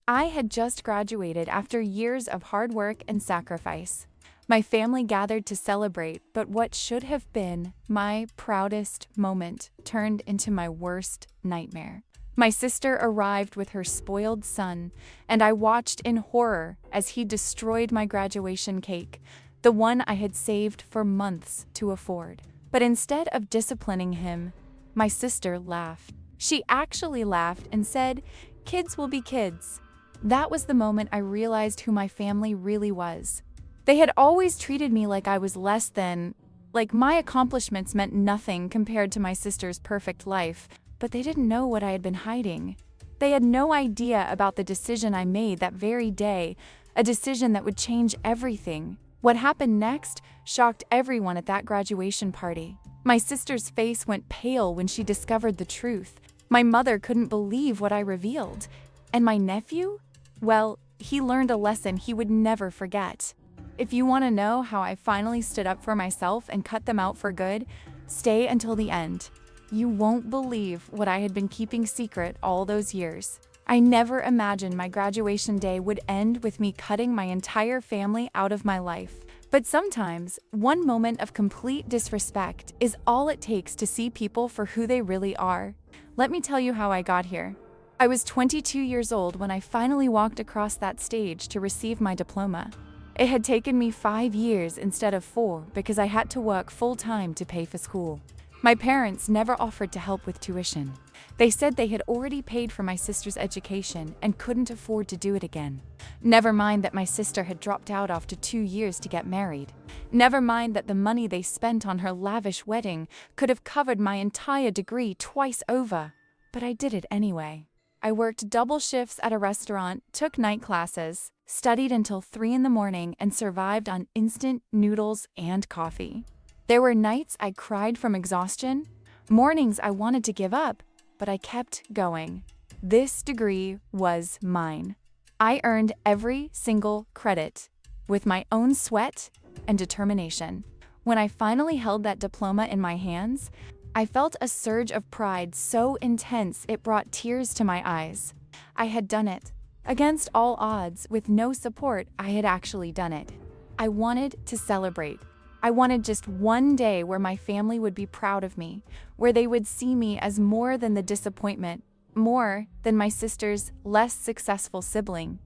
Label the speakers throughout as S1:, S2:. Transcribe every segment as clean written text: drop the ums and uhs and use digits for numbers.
S1: I had just graduated after years of hard work and sacrifice. My family gathered to celebrate, but what should have been my proudest moment turned into my worst nightmare. My sister arrived with her spoiled son, and I watched in horror as he destroyed my graduation cake, the one I had saved for months to afford. But instead of disciplining him, my sister laughed. She actually laughed and said, "Kids will be kids." That was the moment I realized who my family really was. They had always treated me like I was less than, like my accomplishments meant nothing compared to my sister's perfect life, but they didn't know what I had been hiding. They had no idea about the decision I made that very day, a decision that would change everything. What happened next shocked everyone at that graduation party. My sister's face went pale when she discovered the truth. My mother couldn't believe what I revealed. And my nephew? Well, he learned a lesson he would never forget. If you want to know how I finally stood up for myself and cut them out for good, stay until the end. You won't believe what I had been keeping secret all those years. I never imagined my graduation day would end with me cutting my entire family out of my life. But sometimes, one moment of complete disrespect is all it takes to see people for who they really are. Let me tell you how I got here. I was 22 years old when I finally walked across that stage to receive my diploma. It had taken me 5 years instead of 4 because I had to work full-time to pay for school. My parents never offered to help with tuition. They said they had already paid for my sister's education and couldn't afford to do it again. Never mind that my sister had dropped out after 2 years to get married. Never mind that the money they spent on her lavish wedding could have covered my entire degree twice over. But I did it anyway. I worked double shifts at a restaurant, took night classes, studied until 3 in the morning, and survived on instant noodles and coffee. There were nights I cried from exhaustion, mornings I wanted to give up, but I kept going. This degree was mine. I earned every single credit with my own sweat and determination. When I finally held that diploma in my hands, I felt a surge of pride so intense it brought tears to my eyes. I had done it. Against all odds, with no support, I had actually done it. I wanted to celebrate. I wanted just one day where my family would be proud of me, where they would see me as more than the disappointment, more than my sister's less successful sibling.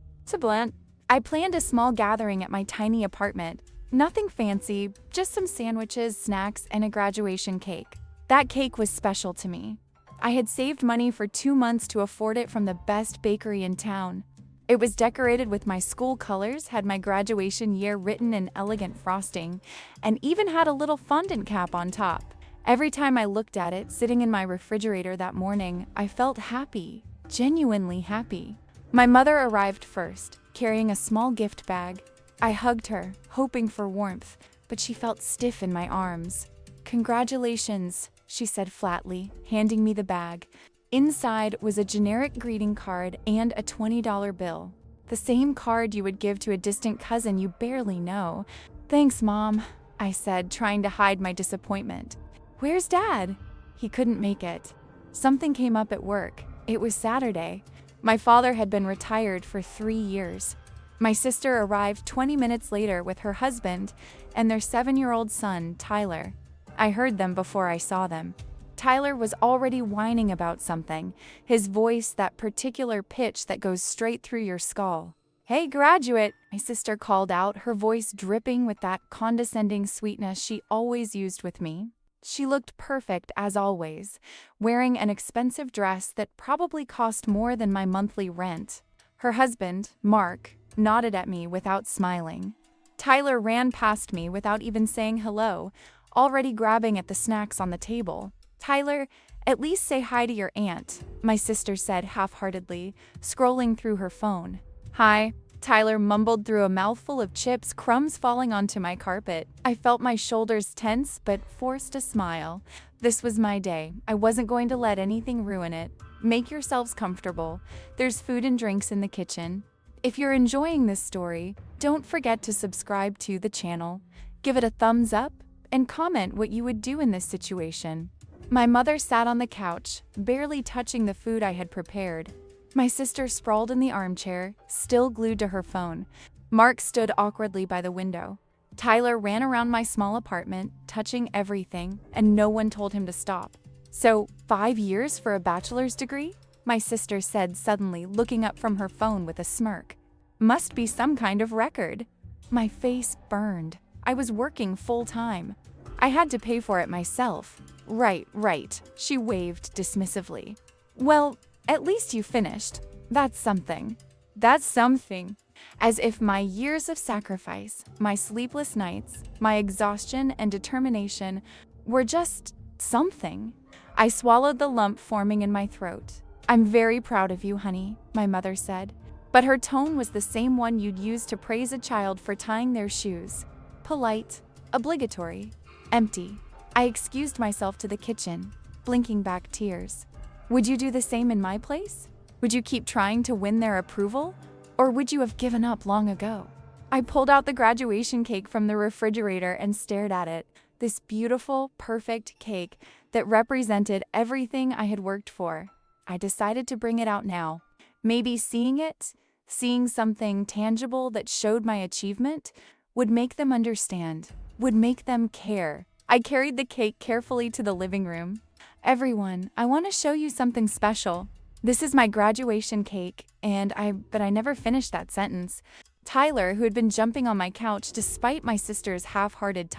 S1: I planned a small gathering at my tiny apartment. Nothing fancy, just some sandwiches, snacks, and a graduation cake. That cake was special to me. I had saved money for 2 months to afford it from the best bakery in town. It was decorated with my school colors, had my graduation year written in elegant frosting, and even had a little fondant cap on top. Every time I looked at it sitting in my refrigerator that morning, I felt happy, genuinely happy. My mother arrived first, carrying a small gift bag. I hugged her, hoping for warmth, but she felt stiff in my arms. "Congratulations," she said flatly, handing me the bag. Inside was a generic greeting card and a $20 bill. The same card you would give to a distant cousin you barely know. "Thanks, Mom," I said, trying to hide my disappointment. "Where's Dad?" He couldn't make it. Something came up at work. It was Saturday. My father had been retired for 3 years. My sister arrived 20 minutes later with her husband and their 7-year-old son, Tyler. I heard them before I saw them. Tyler was already whining about something, his voice that particular pitch that goes straight through your skull. "Hey, graduate," my sister called out, her voice dripping with that condescending sweetness she always used with me. She looked perfect as always, wearing an expensive dress that probably cost more than my monthly rent. Her husband, Mark, nodded at me without smiling. Tyler ran past me without even saying hello, already grabbing at the snacks on the table. "Tyler, at least say hi to your aunt," my sister said half-heartedly, scrolling through her phone. "Hi," Tyler mumbled through a mouthful of chips, crumbs falling onto my carpet. I felt my shoulders tense but forced a smile. This was my day. I wasn't going to let anything ruin it. Make yourselves comfortable. There's food and drinks in the kitchen. If you're enjoying this story, don't forget to subscribe to the channel, give it a thumbs up, and comment what you would do in this situation. My mother sat on the couch, barely touching the food I had prepared. My sister sprawled in the armchair, still glued to her phone. Mark stood awkwardly by the window. Tyler ran around my small apartment, touching everything, and no one told him to stop. So, 5 years for a bachelor's degree? My sister said suddenly, looking up from her phone with a smirk. Must be some kind of record. My face burned. I was working full-time. I had to pay for it myself. Right, she waved dismissively. Well, at least you finished. That's something. That's something. As if my years of sacrifice, my sleepless nights, my exhaustion and determination were just something. I swallowed the lump forming in my throat. I'm very proud of you, honey, my mother said. But her tone was the same one you'd use to praise a child for tying their shoes. Polite, obligatory, empty. I excused myself to the kitchen, blinking back tears. Would you do the same in my place? Would you keep trying to win their approval? Or would you have given up long ago? I pulled out the graduation cake from the refrigerator and stared at it. This beautiful, perfect cake that represented everything I had worked for. I decided to bring it out now. Maybe seeing something tangible that showed my achievement, would make them understand, would make them care. I carried the cake carefully to the living room. Everyone, I want to show you something special. This is my graduation cake, but I never finished that sentence. Tyler, who had been jumping on my couch despite my sister's half-hearted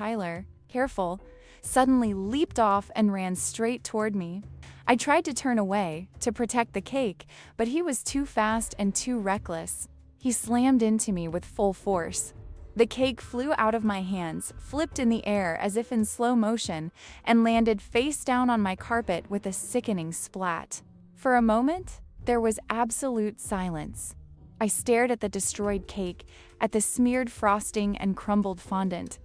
S1: careful, suddenly leaped off and ran straight toward me. I tried to turn away, to protect the cake, but he was too fast and too reckless. He slammed into me with full force. The cake flew out of my hands, flipped in the air as if in slow motion, and landed face down on my carpet with a sickening splat. For a moment, there was absolute silence. I stared at the destroyed cake, at the smeared frosting and crumbled fondant,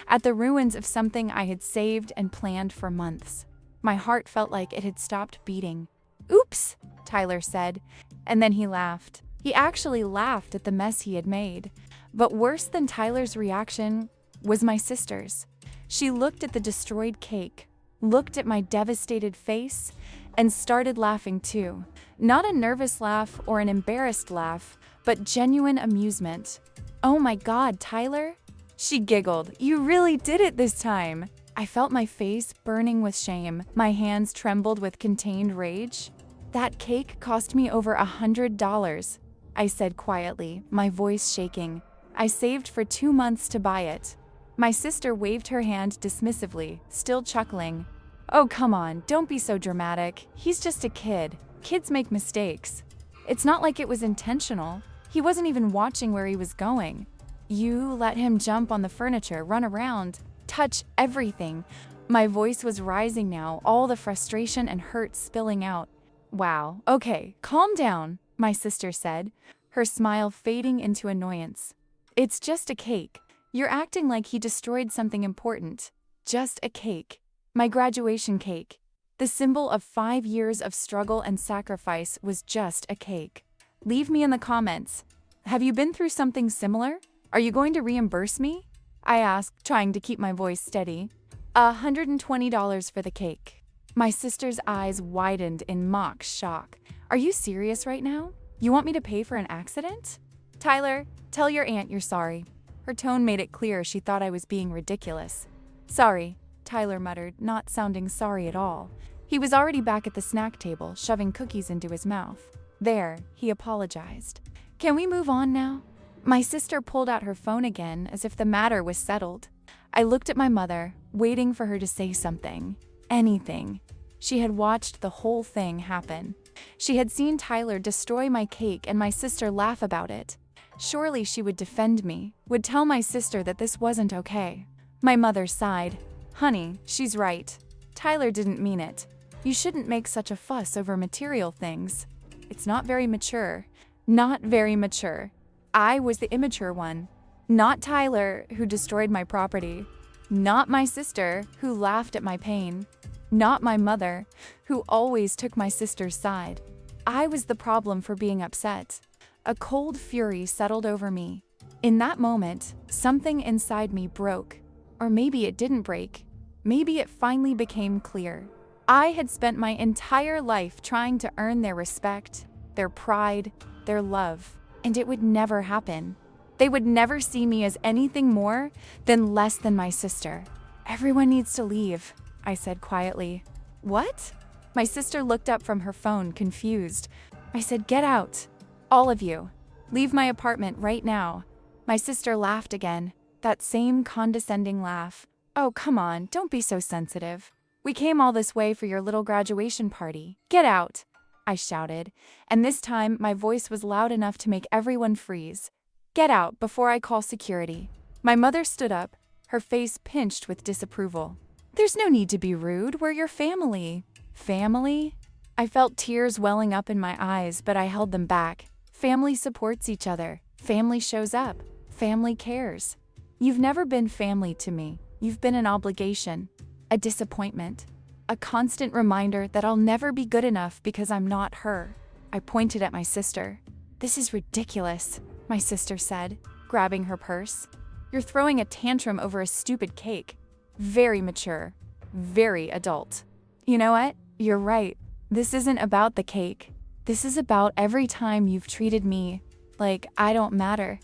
S1: at the ruins of something I had saved and planned for months. My heart felt like it had stopped beating. "Oops," Tyler said, and then he laughed. He actually laughed at the mess he had made. But worse than Tyler's reaction was my sister's. She looked at the destroyed cake, looked at my devastated face, and started laughing too. Not a nervous laugh or an embarrassed laugh, but genuine amusement. "Oh my God, Tyler?" She giggled. "You really did it this time." I felt my face burning with shame. My hands trembled with contained rage. "That cake cost me over $100, I said quietly, my voice shaking. "I saved for 2 months to buy it." My sister waved her hand dismissively, still chuckling. "Oh, come on, don't be so dramatic. He's just a kid. Kids make mistakes. It's not like it was intentional. He wasn't even watching where he was going. You let him jump on the furniture, run around, touch everything." My voice was rising now, all the frustration and hurt spilling out. "Wow, okay, calm down," my sister said, her smile fading into annoyance. "It's just a cake. You're acting like he destroyed something important. Just a cake. My graduation cake. The symbol of 5 years of struggle and sacrifice was just a cake. Leave me in the comments. Have you been through something similar? Are you going to reimburse me?" I asked, trying to keep my voice steady. $120 for the cake." My sister's eyes widened in mock shock. "Are you serious right now? You want me to pay for an accident?" "Tyler, tell your aunt you're sorry." Her tone made it clear she thought I was being ridiculous. "Sorry," Tyler muttered, not sounding sorry at all. He was already back at the snack table, shoving cookies into his mouth. "There," he apologized. "Can we move on now?" My sister pulled out her phone again, as if the matter was settled. I looked at my mother, waiting for her to say something. Anything. She had watched the whole thing happen. She had seen Tyler destroy my cake and my sister laugh about it. Surely she would defend me, would tell my sister that this wasn't okay. My mother sighed. "Honey, she's right. Tyler didn't mean it. You shouldn't make such a fuss over material things. It's not very mature." Not very mature. I was the immature one. Not Tyler, who destroyed my property. Not my sister, who laughed at my pain. Not my mother, who always took my sister's side. I was the problem for being upset. A cold fury settled over me. In that moment, something inside me broke. Or maybe it didn't break. Maybe it finally became clear. I had spent my entire life trying to earn their respect, their pride, their love, and it would never happen. They would never see me as anything more than less than my sister. "Everyone needs to leave," I said quietly. "What?" My sister looked up from her phone, confused. I said, "Get out. All of you. Leave my apartment right now." My sister laughed again, that same condescending laugh. "Oh, come on, don't be so sensitive. We came all this way for your little graduation party. Get out," I shouted, and this time my voice was loud enough to make everyone freeze. "Get out before I call security." My mother stood up, her face pinched with disapproval. "There's no need to be rude. We're your family." Family? I felt tears welling up in my eyes, but I held them back. Family supports each other. Family shows up. Family cares. You've never been family to me. You've been an obligation, a disappointment, a constant reminder that I'll never be good enough because I'm not her. I pointed at my sister. "This is ridiculous," my sister said, grabbing her purse. "You're throwing a tantrum over a stupid cake. Very mature. Very adult." You know what? You're right. This isn't about the cake. This is about every time you've treated me like I don't matter.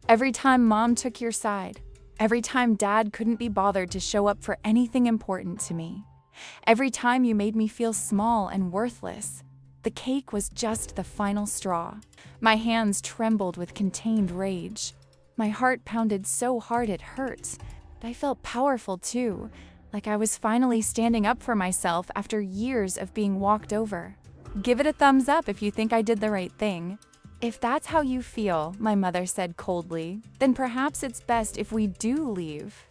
S1: Every time Mom took your side. Every time Dad couldn't be bothered to show up for anything important to me. Every time you made me feel small and worthless. The cake was just the final straw. My hands trembled with contained rage. My heart pounded so hard it hurt. I felt powerful too, like I was finally standing up for myself after years of being walked over. "Give it a thumbs up if you think I did the right thing." "If that's how you feel," my mother said coldly, "then perhaps it's best if we do leave.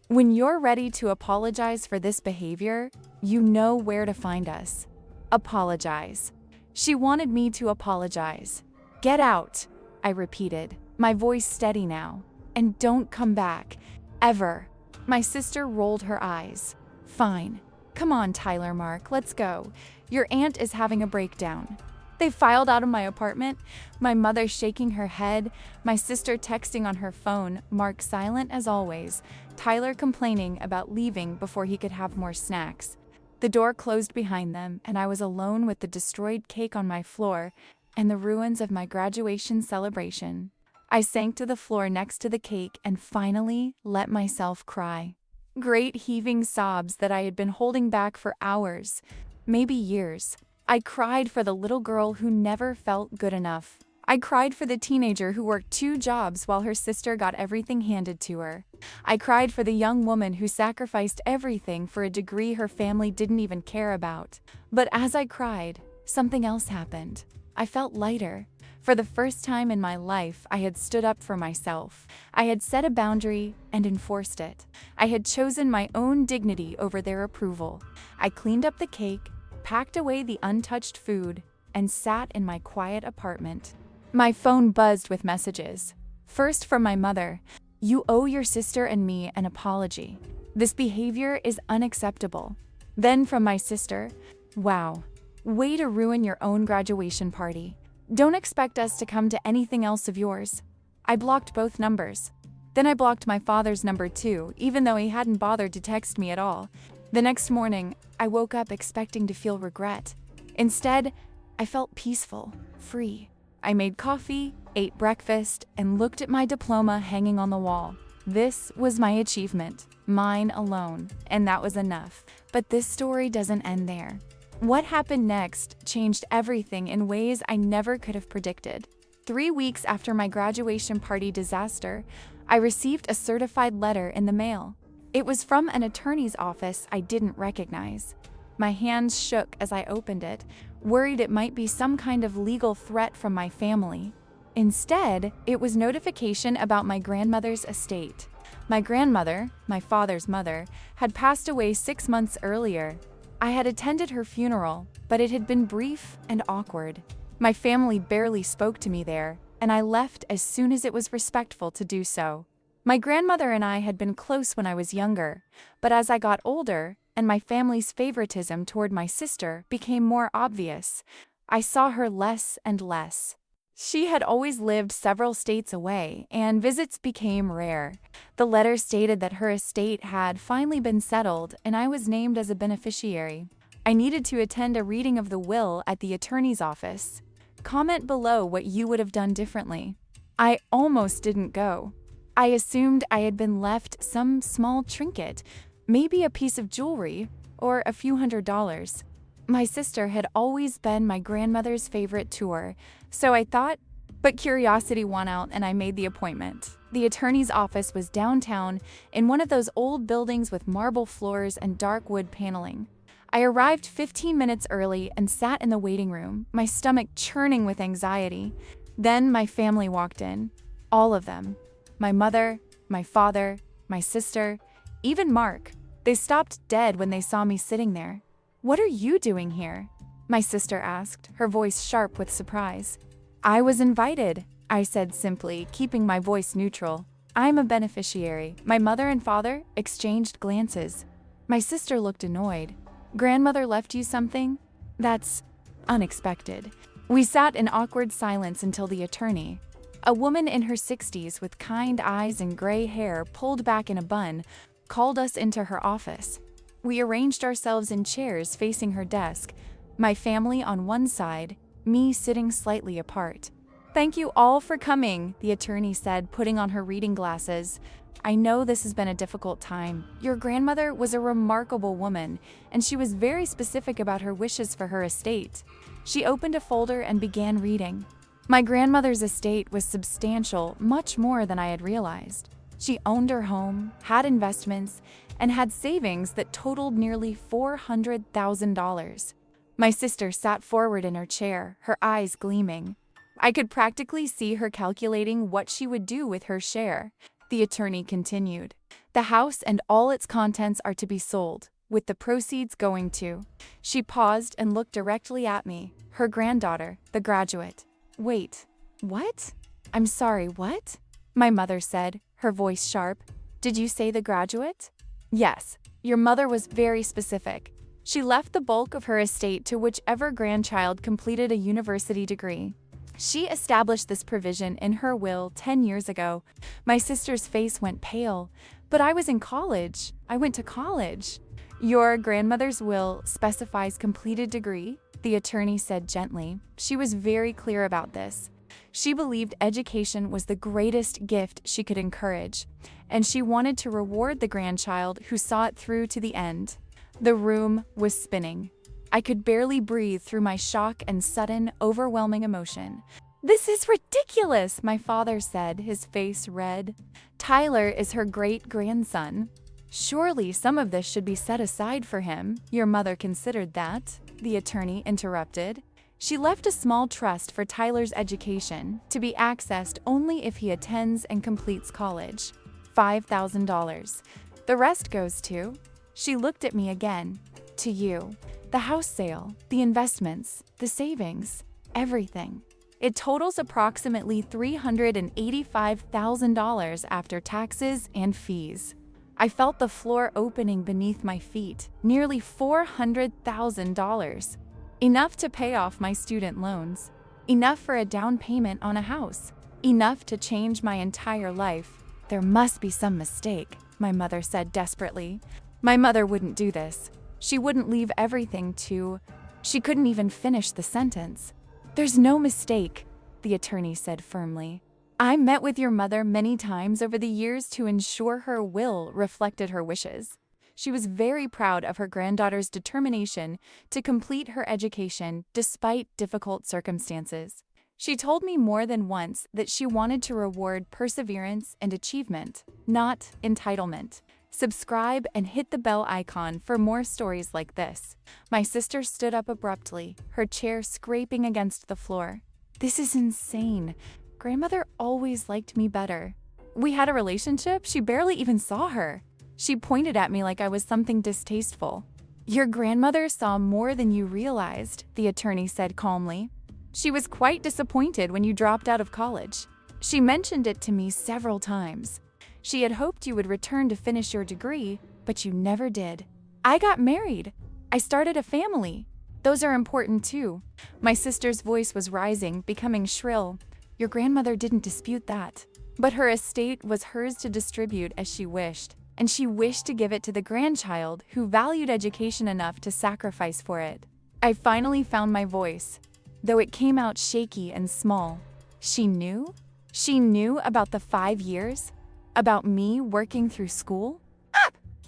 S1: When you're ready to apologize for this behavior, you know where to find us. Apologize." She wanted me to apologize. "Get out," I repeated, my voice steady now. "And don't come back. Ever." My sister rolled her eyes. "Fine. Come on, Tyler Mark, let's go. Your aunt is having a breakdown." They filed out of my apartment, my mother shaking her head, my sister texting on her phone, Mark silent as always, Tyler complaining about leaving before he could have more snacks. The door closed behind them, and I was alone with the destroyed cake on my floor and the ruins of my graduation celebration. I sank to the floor next to the cake and finally let myself cry. Great heaving sobs that I had been holding back for hours, maybe years. I cried for the little girl who never felt good enough. I cried for the teenager who worked 2 jobs while her sister got everything handed to her. I cried for the young woman who sacrificed everything for a degree her family didn't even care about. But as I cried, something else happened. I felt lighter. For the first time in my life, I had stood up for myself. I had set a boundary and enforced it. I had chosen my own dignity over their approval. I cleaned up the cake, packed away the untouched food, and sat in my quiet apartment. My phone buzzed with messages. First from my mother, "You owe your sister and me an apology. This behavior is unacceptable." Then from my sister, "Wow, way to ruin your own graduation party. Don't expect us to come to anything else of yours." I blocked both numbers. Then I blocked my father's number too, even though he hadn't bothered to text me at all. The next morning, I woke up expecting to feel regret. Instead, I felt peaceful, free. I made coffee, ate breakfast, and looked at my diploma hanging on the wall. This was my achievement, mine alone, and that was enough. But this story doesn't end there. What happened next changed everything in ways I never could have predicted. 3 weeks after my graduation party disaster, I received a certified letter in the mail. It was from an attorney's office I didn't recognize. My hands shook as I opened it, worried it might be some kind of legal threat from my family. Instead, it was notification about my grandmother's estate. My grandmother, my father's mother, had passed away 6 months earlier. I had attended her funeral, but it had been brief and awkward. My family barely spoke to me there, and I left as soon as it was respectful to do so. My grandmother and I had been close when I was younger, but as I got older, and my family's favoritism toward my sister became more obvious, I saw her less and less. She had always lived several states away, and visits became rare. The letter stated that her estate had finally been settled, and I was named as a beneficiary. I needed to attend a reading of the will at the attorney's office. Comment below what you would have done differently. I almost didn't go. I assumed I had been left some small trinket, maybe a piece of jewelry, or a few $100s. My sister had always been my grandmother's favorite tour, so I thought, but curiosity won out and I made the appointment. The attorney's office was downtown in one of those old buildings with marble floors and dark wood paneling. I arrived 15 minutes early and sat in the waiting room, my stomach churning with anxiety. Then my family walked in. All of them. My mother, my father, my sister, even Mark. They stopped dead when they saw me sitting there. "What are you doing here?" my sister asked, her voice sharp with surprise. "I was invited," I said simply, keeping my voice neutral. "I'm a beneficiary." My mother and father exchanged glances. My sister looked annoyed. "Grandmother left you something?" "That's unexpected." We sat in awkward silence until the attorney, a woman in her 60s with kind eyes and gray hair pulled back in a bun, called us into her office. We arranged ourselves in chairs facing her desk, my family on one side, me sitting slightly apart. "Thank you all for coming," the attorney said, putting on her reading glasses. "I know this has been a difficult time. Your grandmother was a remarkable woman, and she was very specific about her wishes for her estate." She opened a folder and began reading. My grandmother's estate was substantial, much more than I had realized. She owned her home, had investments, and had savings that totaled nearly $400,000. My sister sat forward in her chair, her eyes gleaming. I could practically see her calculating what she would do with her share. The attorney continued. "The house and all its contents are to be sold, with the proceeds going to..." She paused and looked directly at me, her granddaughter, the graduate. "Wait, what?" "I'm sorry, what?" my mother said, her voice sharp. "Did you say the graduate?" "Yes, your mother was very specific. She left the bulk of her estate to whichever grandchild completed a university degree. She established this provision in her will 10 years ago." My sister's face went pale. "But I was in college. I went to college." "Your grandmother's will specifies completed degree," the attorney said gently. She was very clear about this. She believed education was the greatest gift she could encourage, and she wanted to reward the grandchild who saw it through to the end. The room was spinning. I could barely breathe through my shock and sudden, overwhelming emotion. "This is ridiculous," my father said, his face red. "Tyler is her great-grandson. Surely some of this should be set aside for him." "Your mother considered that," the attorney interrupted. "She left a small trust for Tyler's education, to be accessed only if he attends and completes college. $5,000. The rest goes to..." She looked at me again. "To you. The house sale, the investments, the savings, everything. It totals approximately $385,000 after taxes and fees." I felt the floor opening beneath my feet. Nearly $400,000. Enough to pay off my student loans. Enough for a down payment on a house. Enough to change my entire life. "There must be some mistake," my mother said desperately. My mother wouldn't do this. She wouldn't leave everything to... She couldn't even finish the sentence. "There's no mistake," the attorney said firmly. "I met with your mother many times over the years to ensure her will reflected her wishes. She was very proud of her granddaughter's determination to complete her education despite difficult circumstances. She told me more than once that she wanted to reward perseverance and achievement, not entitlement." Subscribe and hit the bell icon for more stories like this. My sister stood up abruptly, her chair scraping against the floor. "This is insane. Grandmother always liked me better. We had a relationship, she barely even saw her." She pointed at me like I was something distasteful. "Your grandmother saw more than you realized," the attorney said calmly. "She was quite disappointed when you dropped out of college. She mentioned it to me several times. She had hoped you would return to finish your degree, but you never did. I got married. I started a family. Those are important too." My sister's voice was rising, becoming shrill. "Your grandmother didn't dispute that. But her estate was hers to distribute as she wished, and she wished to give it to the grandchild who valued education enough to sacrifice for it." I finally found my voice. though it came out shaky and small. She knew? She knew about the 5 years? About me working through school?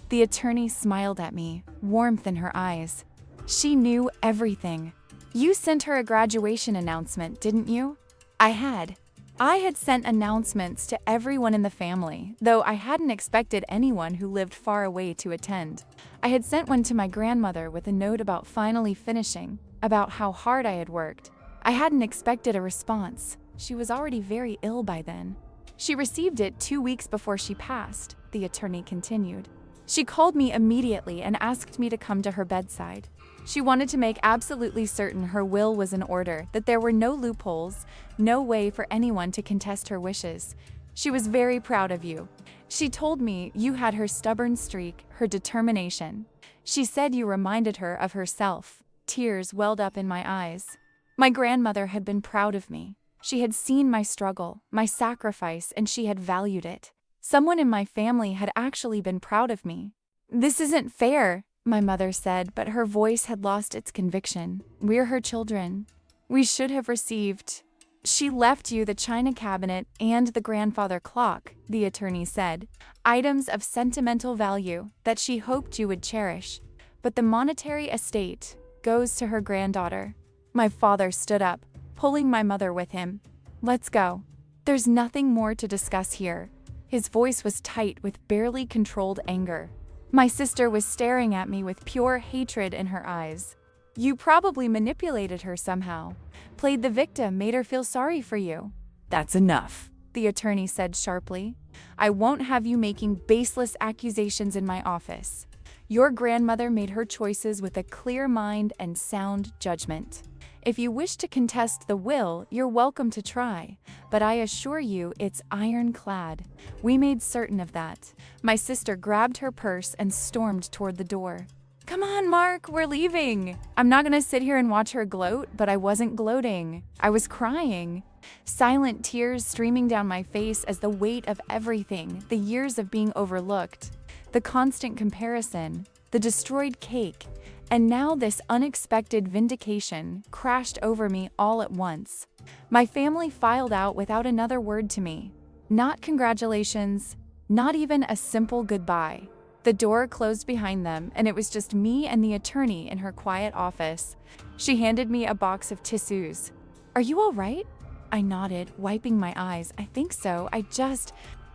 S1: The attorney smiled at me, warmth in her eyes. She knew everything. You sent her a graduation announcement, didn't you? I had. I had sent announcements to everyone in the family, though I hadn't expected anyone who lived far away to attend. I had sent one to my grandmother with a note about finally finishing, about how hard I had worked. I hadn't expected a response. She was already very ill by then. She received it 2 weeks before she passed, the attorney continued. She called me immediately and asked me to come to her bedside. She wanted to make absolutely certain her will was in order, that there were no loopholes, no way for anyone to contest her wishes. She was very proud of you. She told me you had her stubborn streak, her determination. She said you reminded her of herself. Tears welled up in my eyes. My grandmother had been proud of me. She had seen my struggle, my sacrifice, and she had valued it. Someone in my family had actually been proud of me. This isn't fair, my mother said, but her voice had lost its conviction. We're her children. We should have received. She left you the china cabinet and the grandfather clock, the attorney said, items of sentimental value that she hoped you would cherish. But the monetary estate goes to her granddaughter. My father stood up, pulling my mother with him. Let's go. There's nothing more to discuss here. His voice was tight with barely controlled anger. My sister was staring at me with pure hatred in her eyes. You probably manipulated her somehow. Played the victim, made her feel sorry for you. That's enough, the attorney said sharply. I won't have you making baseless accusations in my office. Your grandmother made her choices with a clear mind and sound judgment. If you wish to contest the will, you're welcome to try, but I assure you it's ironclad. We made certain of that. My sister grabbed her purse and stormed toward the door. Come on, Mark, we're leaving. I'm not gonna sit here and watch her gloat, but I wasn't gloating. I was crying. Silent tears streaming down my face as the weight of everything, the years of being overlooked, the constant comparison, the destroyed cake, and now this unexpected vindication crashed over me all at once. My family filed out without another word to me. Not congratulations, not even a simple goodbye. The door closed behind them, and it was just me and the attorney in her quiet office. She handed me a box of tissues. Are you all right? I nodded, wiping my eyes. I think so. I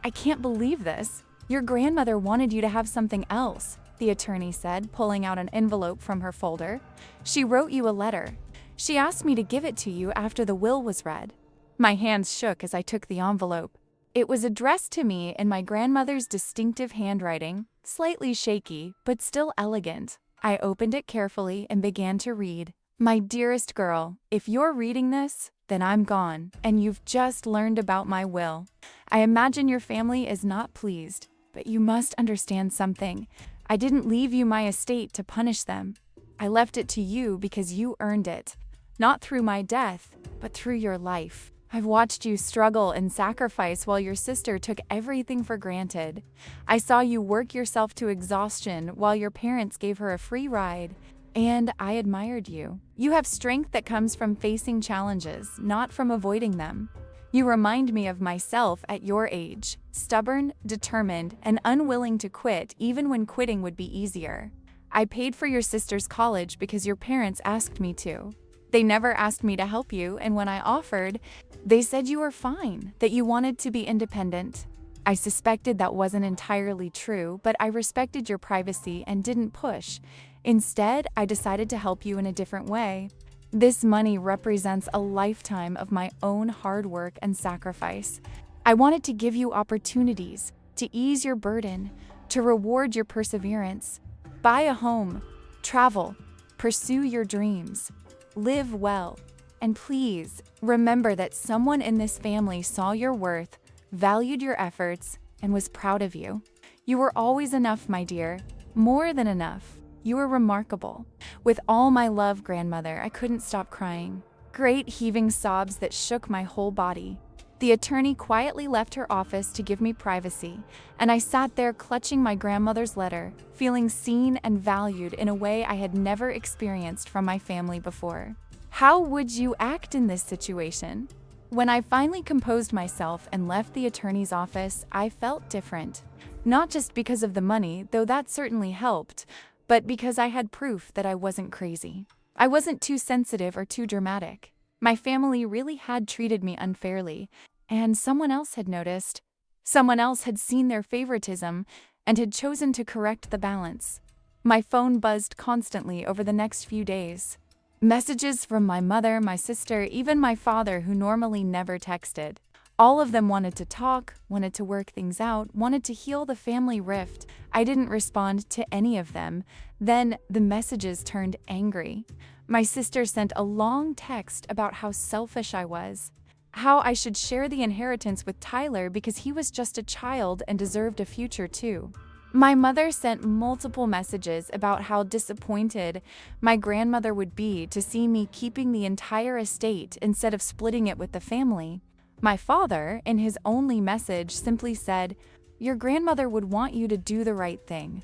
S1: can't believe this. Your grandmother wanted you to have something else, the attorney said, pulling out an envelope from her folder. She wrote you a letter. She asked me to give it to you after the will was read. My hands shook as I took the envelope. It was addressed to me in my grandmother's distinctive handwriting, slightly shaky, but still elegant. I opened it carefully and began to read. My dearest girl, if you're reading this, then I'm gone, and you've just learned about my will. I imagine your family is not pleased, but you must understand something. I didn't leave you my estate to punish them. I left it to you because you earned it, not through my death, but through your life. I've watched you struggle and sacrifice while your sister took everything for granted. I saw you work yourself to exhaustion while your parents gave her a free ride, and I admired you. You have strength that comes from facing challenges, not from avoiding them. You remind me of myself at your age, stubborn, determined, and unwilling to quit even when quitting would be easier. I paid for your sister's college because your parents asked me to. They never asked me to help you, and when I offered, they said you were fine, that you wanted to be independent. I suspected that wasn't entirely true, but I respected your privacy and didn't push. Instead, I decided to help you in a different way. This money represents a lifetime of my own hard work and sacrifice. I wanted to give you opportunities, to ease your burden, to reward your perseverance. Buy a home, travel, pursue your dreams, live well, and please remember that someone in this family saw your worth, valued your efforts, and was proud of you. You were always enough, my dear, more than enough. You were remarkable. With all my love, grandmother, I couldn't stop crying. Great heaving sobs that shook my whole body. The attorney quietly left her office to give me privacy, and I sat there clutching my grandmother's letter, feeling seen and valued in a way I had never experienced from my family before. How would you act in this situation? When I finally composed myself and left the attorney's office, I felt different. Not just because of the money, though that certainly helped, but because I had proof that I wasn't crazy. I wasn't too sensitive or too dramatic. My family really had treated me unfairly, and someone else had noticed. Someone else had seen their favoritism and had chosen to correct the balance. My phone buzzed constantly over the next few days. Messages from my mother, my sister, even my father, who normally never texted. All of them wanted to talk, wanted to work things out, wanted to heal the family rift. I didn't respond to any of them. Then the messages turned angry. My sister sent a long text about how selfish I was, how I should share the inheritance with Tyler because he was just a child and deserved a future too. My mother sent multiple messages about how disappointed my grandmother would be to see me keeping the entire estate instead of splitting it with the family. My father, in his only message, simply said, "Your grandmother would want you to do the right thing,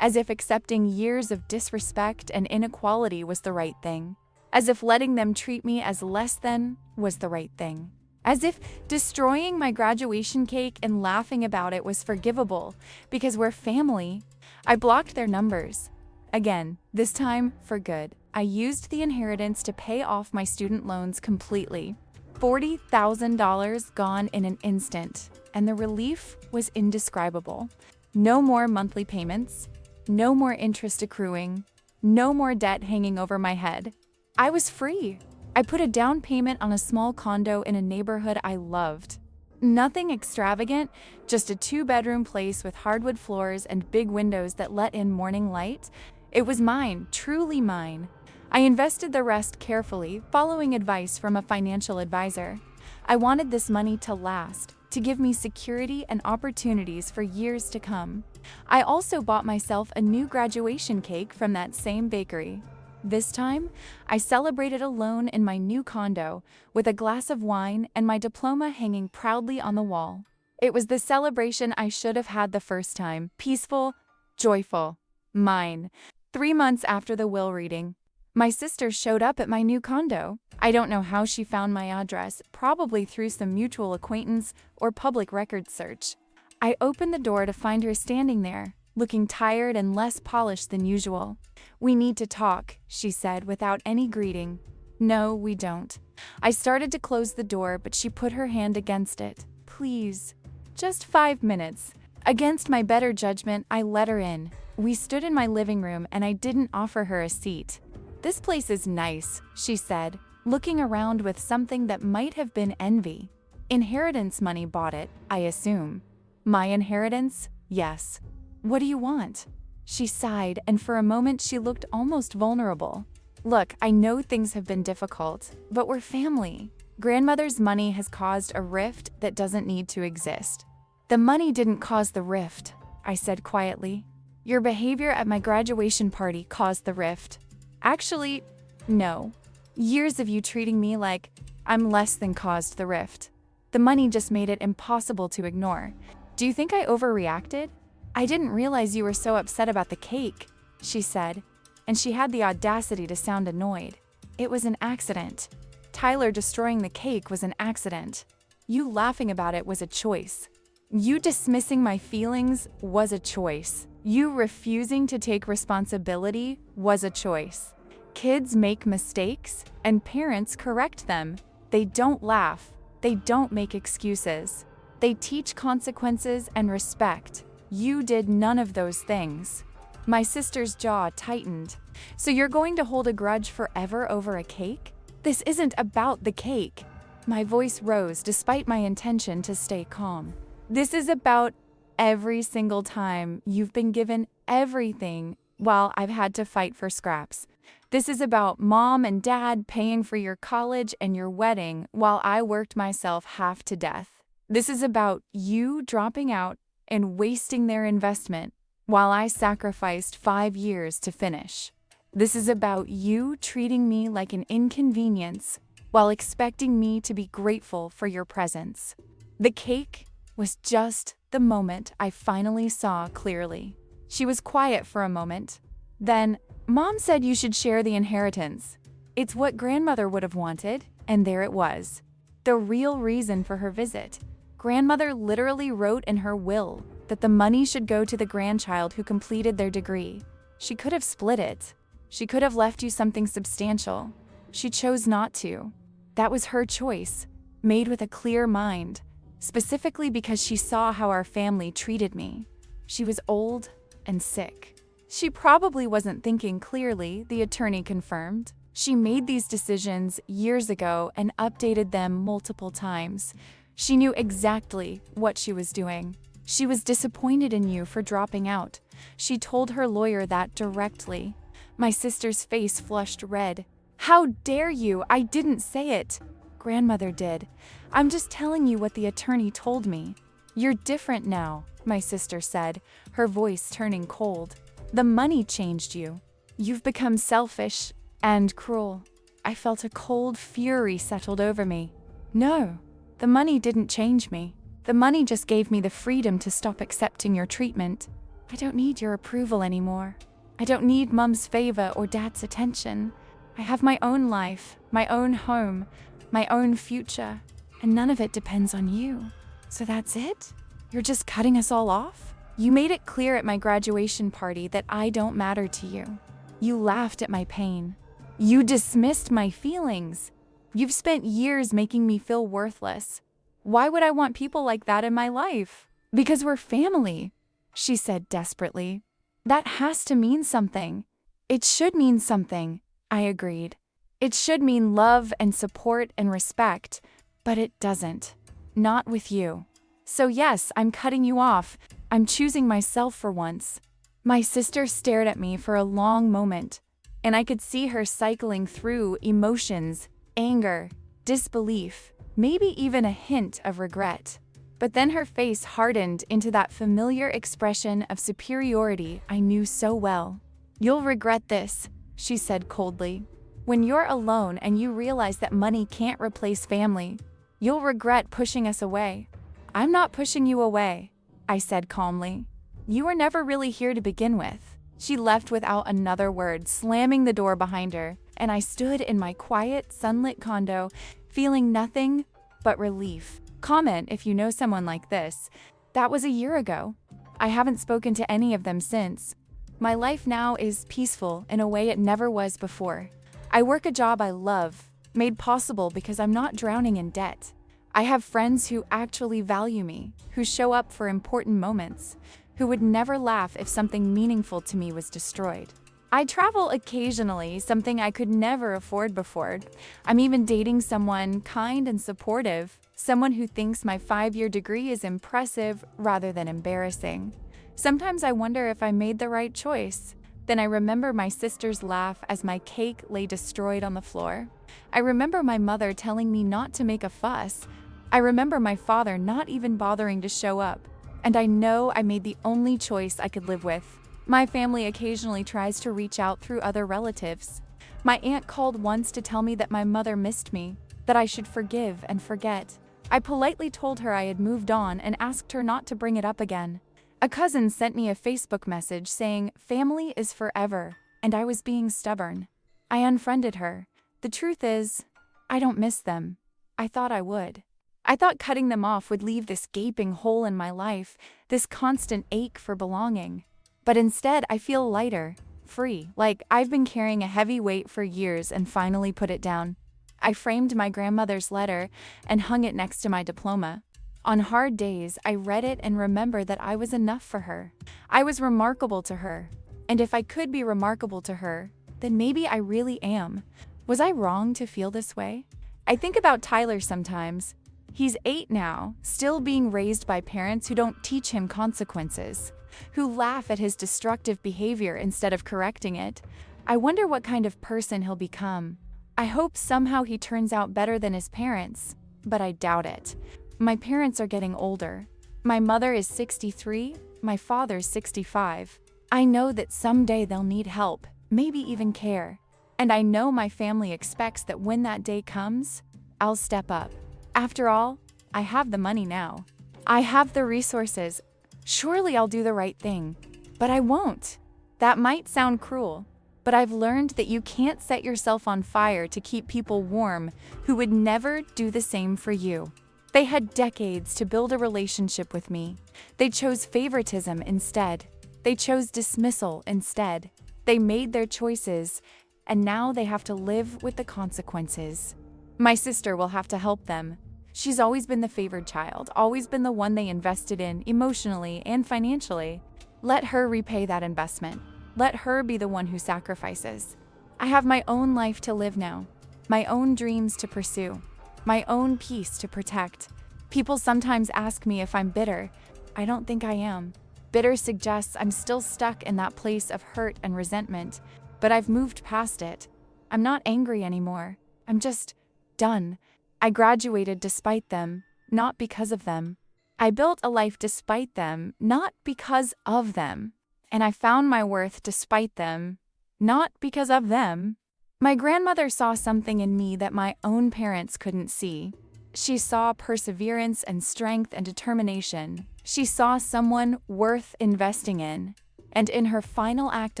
S1: as if accepting years of disrespect and inequality was the right thing, as if letting them treat me as less than was the right thing. As if destroying my graduation cake and laughing about it was forgivable, because we're family." I blocked their numbers. Again, this time for good. I used the inheritance to pay off my student loans completely. $40,000 gone in an instant, and the relief was indescribable. No more monthly payments, no more interest accruing, no more debt hanging over my head. I was free. I put a down payment on a small condo in a neighborhood I loved. Nothing extravagant, just a 2-bedroom place with hardwood floors and big windows that let in morning light. It was mine, truly mine. I invested the rest carefully, following advice from a financial advisor. I wanted this money to last, to give me security and opportunities for years to come. I also bought myself a new graduation cake from that same bakery. This time, I celebrated alone in my new condo, with a glass of wine and my diploma hanging proudly on the wall. It was the celebration I should have had the first time, peaceful, joyful, mine. 3 months after the will reading, my sister showed up at my new condo. I don't know how she found my address, probably through some mutual acquaintance or public records search. I opened the door to find her standing there, looking tired and less polished than usual. "We need to talk," she said without any greeting. "No, we don't." I started to close the door, but she put her hand against it. "Please, just 5 minutes." Against my better judgment, I let her in. We stood in my living room and I didn't offer her a seat. "This place is nice," she said, looking around with something that might have been envy. "Inheritance money bought it, I assume." "My inheritance? Yes. What do you want?" She sighed, and for a moment she looked almost vulnerable. "Look, I know things have been difficult, but we're family. Grandmother's money has caused a rift that doesn't need to exist." "The money didn't cause the rift," I said quietly. "Your behavior at my graduation party caused the rift." "Actually, no. Years of you treating me like I'm less than caused the rift. The money just made it impossible to ignore. Do you think I overreacted?" "I didn't realize you were so upset about the cake," she said, and she had the audacity to sound annoyed. "It was an accident. Tyler destroying the cake was an accident. You laughing about it was a choice. You dismissing my feelings was a choice. You refusing to take responsibility was a choice. Kids make mistakes, and parents correct them. They don't laugh. They don't make excuses. They teach consequences and respect. You did none of those things." My sister's jaw tightened. "So you're going to hold a grudge forever over a cake? This isn't about the cake." My voice rose despite my intention to stay calm. "This is about every single time you've been given everything while I've had to fight for scraps. This is about Mom and Dad paying for your college and your wedding while I worked myself half to death. This is about you dropping out and wasting their investment while I sacrificed 5 years to finish. This is about you treating me like an inconvenience while expecting me to be grateful for your presence." The cake was just the moment I finally saw clearly. She was quiet for a moment. Then, "Mom said you should share the inheritance." It's what grandmother would have wanted, and there it was. The real reason for her visit. Grandmother literally wrote in her will that the money should go to the grandchild who completed their degree. She could have split it. She could have left you something substantial. She chose not to. That was her choice, made with a clear mind, specifically because she saw how our family treated me. She was old and sick. She probably wasn't thinking clearly, the attorney confirmed. She made these decisions years ago and updated them multiple times. She knew exactly what she was doing. She was disappointed in you for dropping out. She told her lawyer that directly. My sister's face flushed red. How dare you? I didn't say it. Grandmother did. I'm just telling you what the attorney told me. You're different now, my sister said, her voice turning cold. The money changed you. You've become selfish and cruel. I felt a cold fury settled over me. No, the money didn't change me. The money just gave me the freedom to stop accepting your treatment. I don't need your approval anymore. I don't need Mum's favor or Dad's attention. I have my own life, my own home, my own future, and none of it depends on you. So that's it? You're just cutting us all off? You made it clear at my graduation party that I don't matter to you. You laughed at my pain. You dismissed my feelings. You've spent years making me feel worthless. Why would I want people like that in my life? Because we're family, she said desperately. That has to mean something. It should mean something, I agreed. It should mean love and support and respect, but it doesn't. Not with you. So yes, I'm cutting you off. I'm choosing myself for once. My sister stared at me for a long moment, and I could see her cycling through emotions, anger, disbelief, maybe even a hint of regret. But then her face hardened into that familiar expression of superiority I knew so well. You'll regret this, she said coldly. When you're alone and you realize that money can't replace family, you'll regret pushing us away. I'm not pushing you away, I said calmly. You were never really here to begin with. She left without another word, slamming the door behind her, and I stood in my quiet, sunlit condo, feeling nothing but relief. Comment if you know someone like this. That was a year ago. I haven't spoken to any of them since. My life now is peaceful in a way it never was before. I work a job I love, made possible because I'm not drowning in debt. I have friends who actually value me, who show up for important moments, who would never laugh if something meaningful to me was destroyed. I travel occasionally, something I could never afford before. I'm even dating someone kind and supportive, someone who thinks my 5-year degree is impressive rather than embarrassing. Sometimes I wonder if I made the right choice. Then I remember my sister's laugh as my cake lay destroyed on the floor. I remember my mother telling me not to make a fuss. I remember my father not even bothering to show up. And I know I made the only choice I could live with. My family occasionally tries to reach out through other relatives. My aunt called once to tell me that my mother missed me, that I should forgive and forget. I politely told her I had moved on and asked her not to bring it up again. A cousin sent me a Facebook message saying, "Family is forever," and I was being stubborn. I unfriended her. The truth is, I don't miss them. I thought I would. I thought cutting them off would leave this gaping hole in my life, this constant ache for belonging. But instead, I feel lighter, free, like I've been carrying a heavy weight for years and finally put it down. I framed my grandmother's letter and hung it next to my diploma. On hard days, I read it and remember that I was enough for her. I was remarkable to her. And if I could be remarkable to her, then maybe I really am. Was I wrong to feel this way? I think about Tyler sometimes. He's 8 now, still being raised by parents who don't teach him consequences, who laugh at his destructive behavior instead of correcting it. I wonder what kind of person he'll become. I hope somehow he turns out better than his parents, but I doubt it. My parents are getting older. My mother is 63, my father's 65. I know that someday they'll need help, maybe even care. And I know my family expects that when that day comes, I'll step up. After all, I have the money now. I have the resources. Surely I'll do the right thing. But I won't. That might sound cruel, But I've learned that you can't set yourself on fire to keep people warm who would never do the same for you. They had decades to build a relationship with me. They chose favoritism instead. They chose dismissal instead. They made their choices, and now they have to live with the consequences. My sister will have to help them. She's always been the favored child, always been the one they invested in emotionally and financially. Let her repay that investment. Let her be the one who sacrifices. I have my own life to live now, my own dreams to pursue, my own peace to protect. People sometimes ask me if I'm bitter. I don't think I am. Bitter suggests I'm still stuck in that place of hurt and resentment, but I've moved past it. I'm not angry anymore. I'm just done. I graduated despite them, not because of them. I built a life despite them, not because of them. And I found my worth despite them, not because of them. My grandmother saw something in me that my own parents couldn't see. She saw perseverance and strength and determination. She saw someone worth investing in. And in her final act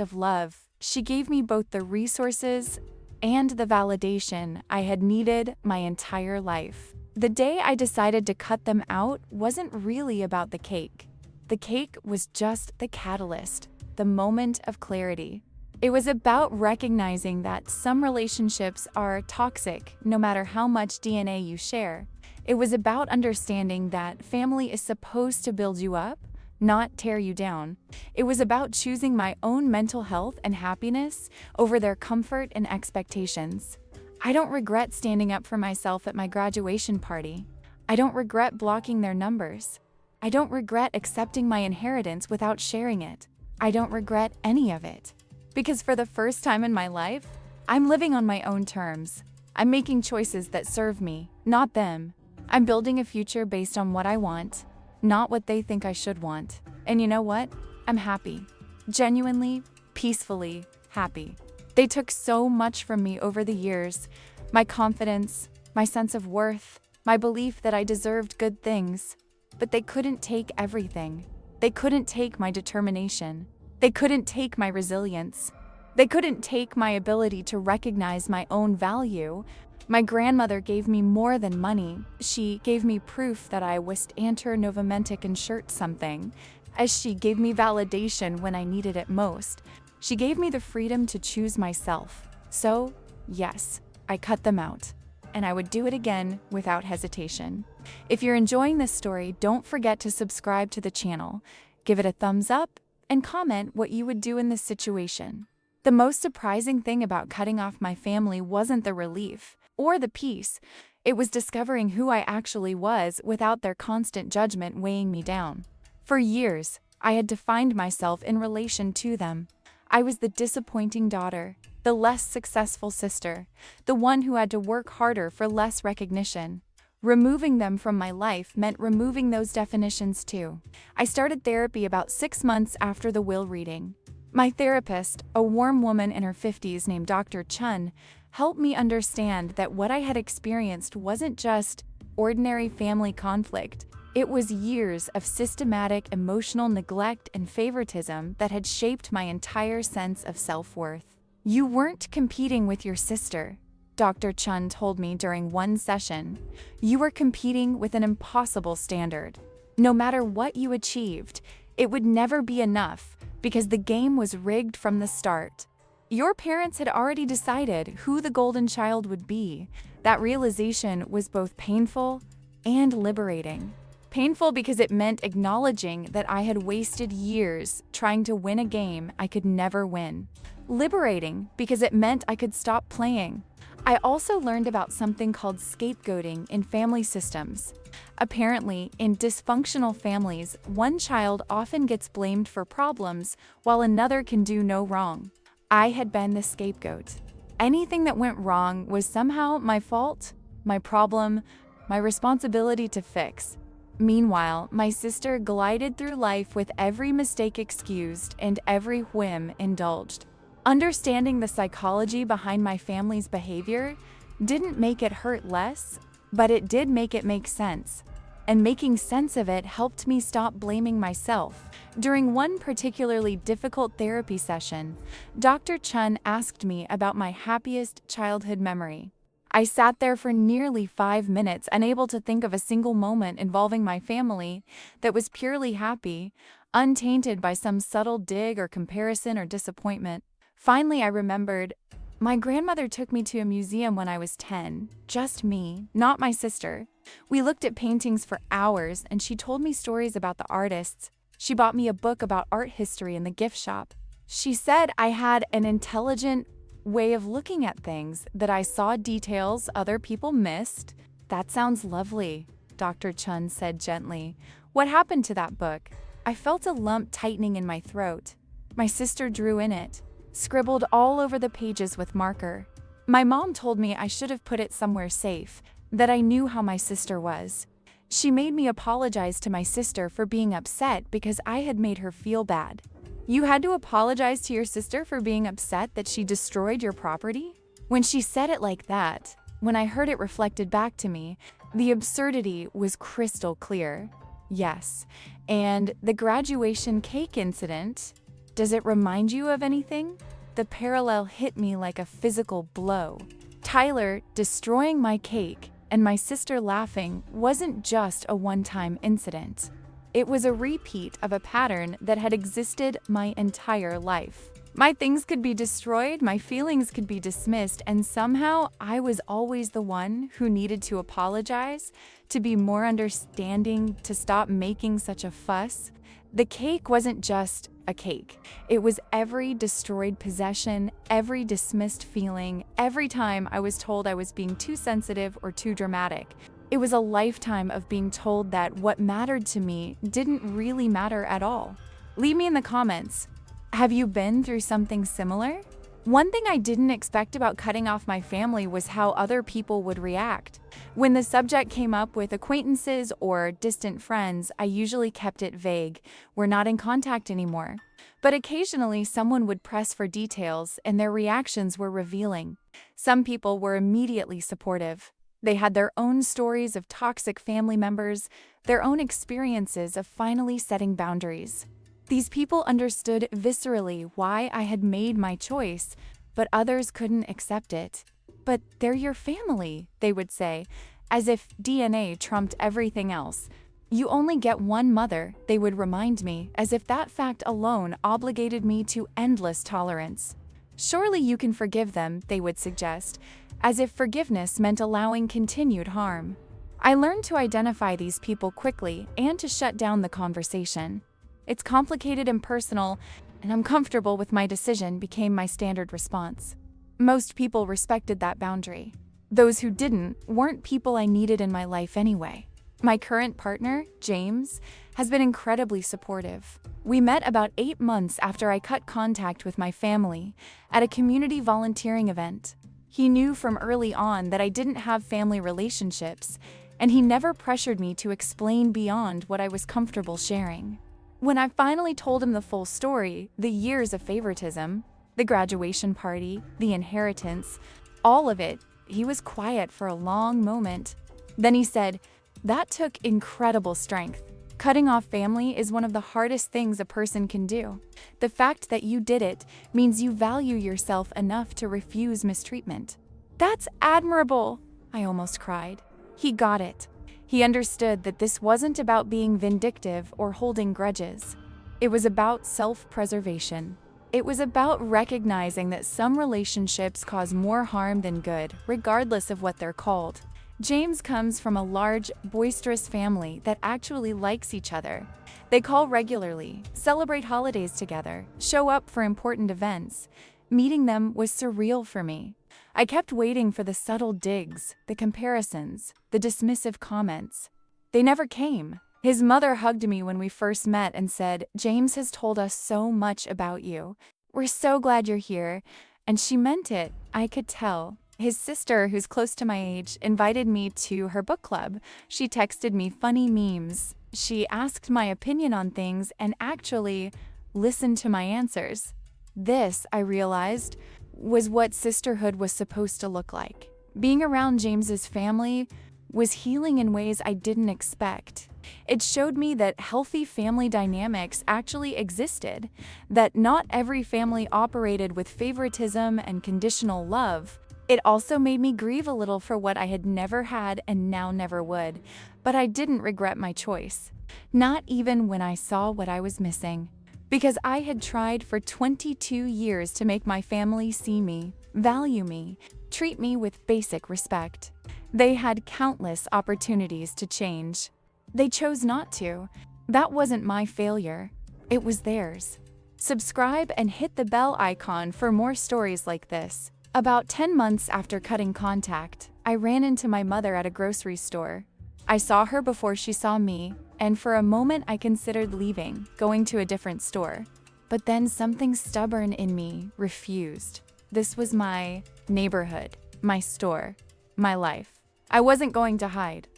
S1: of love, she gave me both the resources and the validation I had needed my entire life. The day I decided to cut them out wasn't really about the cake. The cake was just the catalyst, the moment of clarity. It was about recognizing that some relationships are toxic, no matter how much DNA you share. It was about understanding that family is supposed to build you up, not tear you down. It was about choosing my own mental health and happiness over their comfort and expectations. I don't regret standing up for myself at my graduation party. I don't regret blocking their numbers. I don't regret accepting my inheritance without sharing it. I don't regret any of it. Because for the first time in my life, I'm living on my own terms. I'm making choices that serve me, not them. I'm building a future based on what I want, not what they think I should want. And you know what? I'm happy. Genuinely, peacefully happy. They took so much from me over the years. My confidence, my sense of worth, my belief that I deserved good things. But they couldn't take everything. They couldn't take my determination. They couldn't take my resilience. They couldn't take my ability to recognize my own value. My grandmother gave me more than money. She gave me proof that I was enter novamentic and shirt something, as she gave me validation when I needed it most. She gave me the freedom to choose myself. So, yes, I cut them out. And I would do it again without hesitation. If you're enjoying this story, don't forget to subscribe to the channel, give it a thumbs up, and comment what you would do in this situation. The most surprising thing about cutting off my family wasn't the relief or the peace. It was discovering who I actually was without their constant judgment weighing me down. For years, I had defined myself in relation to them. I was the disappointing daughter, the less successful sister, the one who had to work harder for less recognition. Removing them from my life meant removing those definitions too. I started therapy about 6 months after the will reading. My therapist, a warm woman in her 50s named Dr. Chun, helped me understand that what I had experienced wasn't just ordinary family conflict. It was years of systematic emotional neglect and favoritism that had shaped my entire sense of self-worth. You weren't competing with your sister, Dr. Chun told me during one session. You were competing with an impossible standard. No matter what you achieved, it would never be enough because the game was rigged from the start. Your parents had already decided who the golden child would be. That realization was both painful and liberating. Painful because it meant acknowledging that I had wasted years trying to win a game I could never win. Liberating because it meant I could stop playing. I also learned about something called scapegoating in family systems. Apparently, in dysfunctional families, one child often gets blamed for problems while another can do no wrong. I had been the scapegoat. Anything that went wrong was somehow my fault, my problem, my responsibility to fix. Meanwhile, my sister glided through life with every mistake excused and every whim indulged. Understanding the psychology behind my family's behavior didn't make it hurt less, but it did make it make sense. and making sense of it helped me stop blaming myself. During one particularly difficult therapy session, Dr. Chun asked me about my happiest childhood memory. I sat there for nearly 5 minutes, unable to think of a single moment involving my family that was purely happy, untainted by some subtle dig or comparison or disappointment. Finally, I remembered. My grandmother took me to a museum when I was 10, just me, not my sister. We looked at paintings for hours, and she told me stories about the artists. She bought me a book about art history in the gift shop. She said I had an intelligent way of looking at things, that I saw details other people missed. That sounds lovely, Dr. Chun said gently. What happened to that book? I felt a lump tightening in my throat. My sister drew in it, scribbled all over the pages with marker. My mom told me I should have put it somewhere safe, that I knew how my sister was. She made me apologize to my sister for being upset because I had made her feel bad. You had to apologize to your sister for being upset that she destroyed your property? When she said it like that, when I heard it reflected back to me, the absurdity was crystal clear. Yes, and the graduation cake incident, does it remind you of anything? The parallel hit me like a physical blow. Tyler destroying my cake and my sister laughing wasn't just a one-time incident. It was a repeat of a pattern that had existed my entire life. My things could be destroyed, my feelings could be dismissed, and somehow I was always the one who needed to apologize, to be more understanding, to stop making such a fuss. The cake wasn't just a cake. It was every destroyed possession, every dismissed feeling, every time I was told I was being too sensitive or too dramatic. It was a lifetime of being told that what mattered to me didn't really matter at all. Leave me in the comments. Have you been through something similar? One thing I didn't expect about cutting off my family was how other people would react. When the subject came up with acquaintances or distant friends, I usually kept it vague. We're not in contact anymore. But occasionally someone would press for details, and their reactions were revealing. Some people were immediately supportive. They had their own stories of toxic family members, their own experiences of finally setting boundaries. These people understood viscerally why I had made my choice, but others couldn't accept it. But they're your family, they would say, as if DNA trumped everything else. You only get one mother, they would remind me, as if that fact alone obligated me to endless tolerance. Surely you can forgive them, they would suggest, as if forgiveness meant allowing continued harm. I learned to identify these people quickly and to shut down the conversation. It's complicated and personal, and I'm comfortable with my decision became my standard response. Most people respected that boundary. Those who didn't weren't people I needed in my life anyway. My current partner, James, has been incredibly supportive. We met about 8 months after I cut contact with my family at a community volunteering event. He knew from early on that I didn't have family relationships, and he never pressured me to explain beyond what I was comfortable sharing. When I finally told him the full story, the years of favoritism, the graduation party, the inheritance, all of it, he was quiet for a long moment. Then he said, "That took incredible strength. Cutting off family is one of the hardest things a person can do. The fact that you did it means you value yourself enough to refuse mistreatment." "That's admirable," I almost cried. He got it. He understood that this wasn't about being vindictive or holding grudges. It was about self-preservation. It was about recognizing that some relationships cause more harm than good, regardless of what they're called. James comes from a large, boisterous family that actually likes each other. They call regularly, celebrate holidays together, show up for important events. Meeting them was surreal for me. I kept waiting for the subtle digs, the comparisons, the dismissive comments. They never came. His mother hugged me when we first met and said, "James has told us so much about you. We're so glad you're here." And she meant it, I could tell. His sister, who's close to my age, invited me to her book club. She texted me funny memes. She asked my opinion on things and actually listened to my answers. This, I realized, was what sisterhood was supposed to look like. Being around James's family was healing in ways I didn't expect. It showed me that healthy family dynamics actually existed, that not every family operated with favoritism and conditional love. It also made me grieve a little for what I had never had and now never would, but I didn't regret my choice. Not even when I saw what I was missing. Because I had tried for 22 years to make my family see me, value me, treat me with basic respect. They had countless opportunities to change. They chose not to. That wasn't my failure. It was theirs. Subscribe and hit the bell icon for more stories like this. About 10 months after cutting contact, I ran into my mother at a grocery store. I saw her before she saw me, and for a moment I considered leaving, going to a different store. But then something stubborn in me refused. This was my neighborhood, my store, my life. I wasn't going to hide.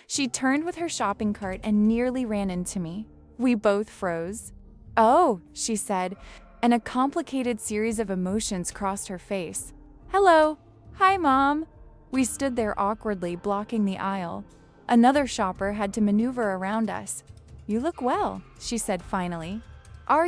S1: She turned with her shopping cart and nearly ran into me. We both froze. "Oh," she said, and a complicated series of emotions crossed her face. "Hello." "Hi, Mom." We stood there awkwardly, blocking the aisle. Another shopper had to maneuver around us. "You look well," she said finally. How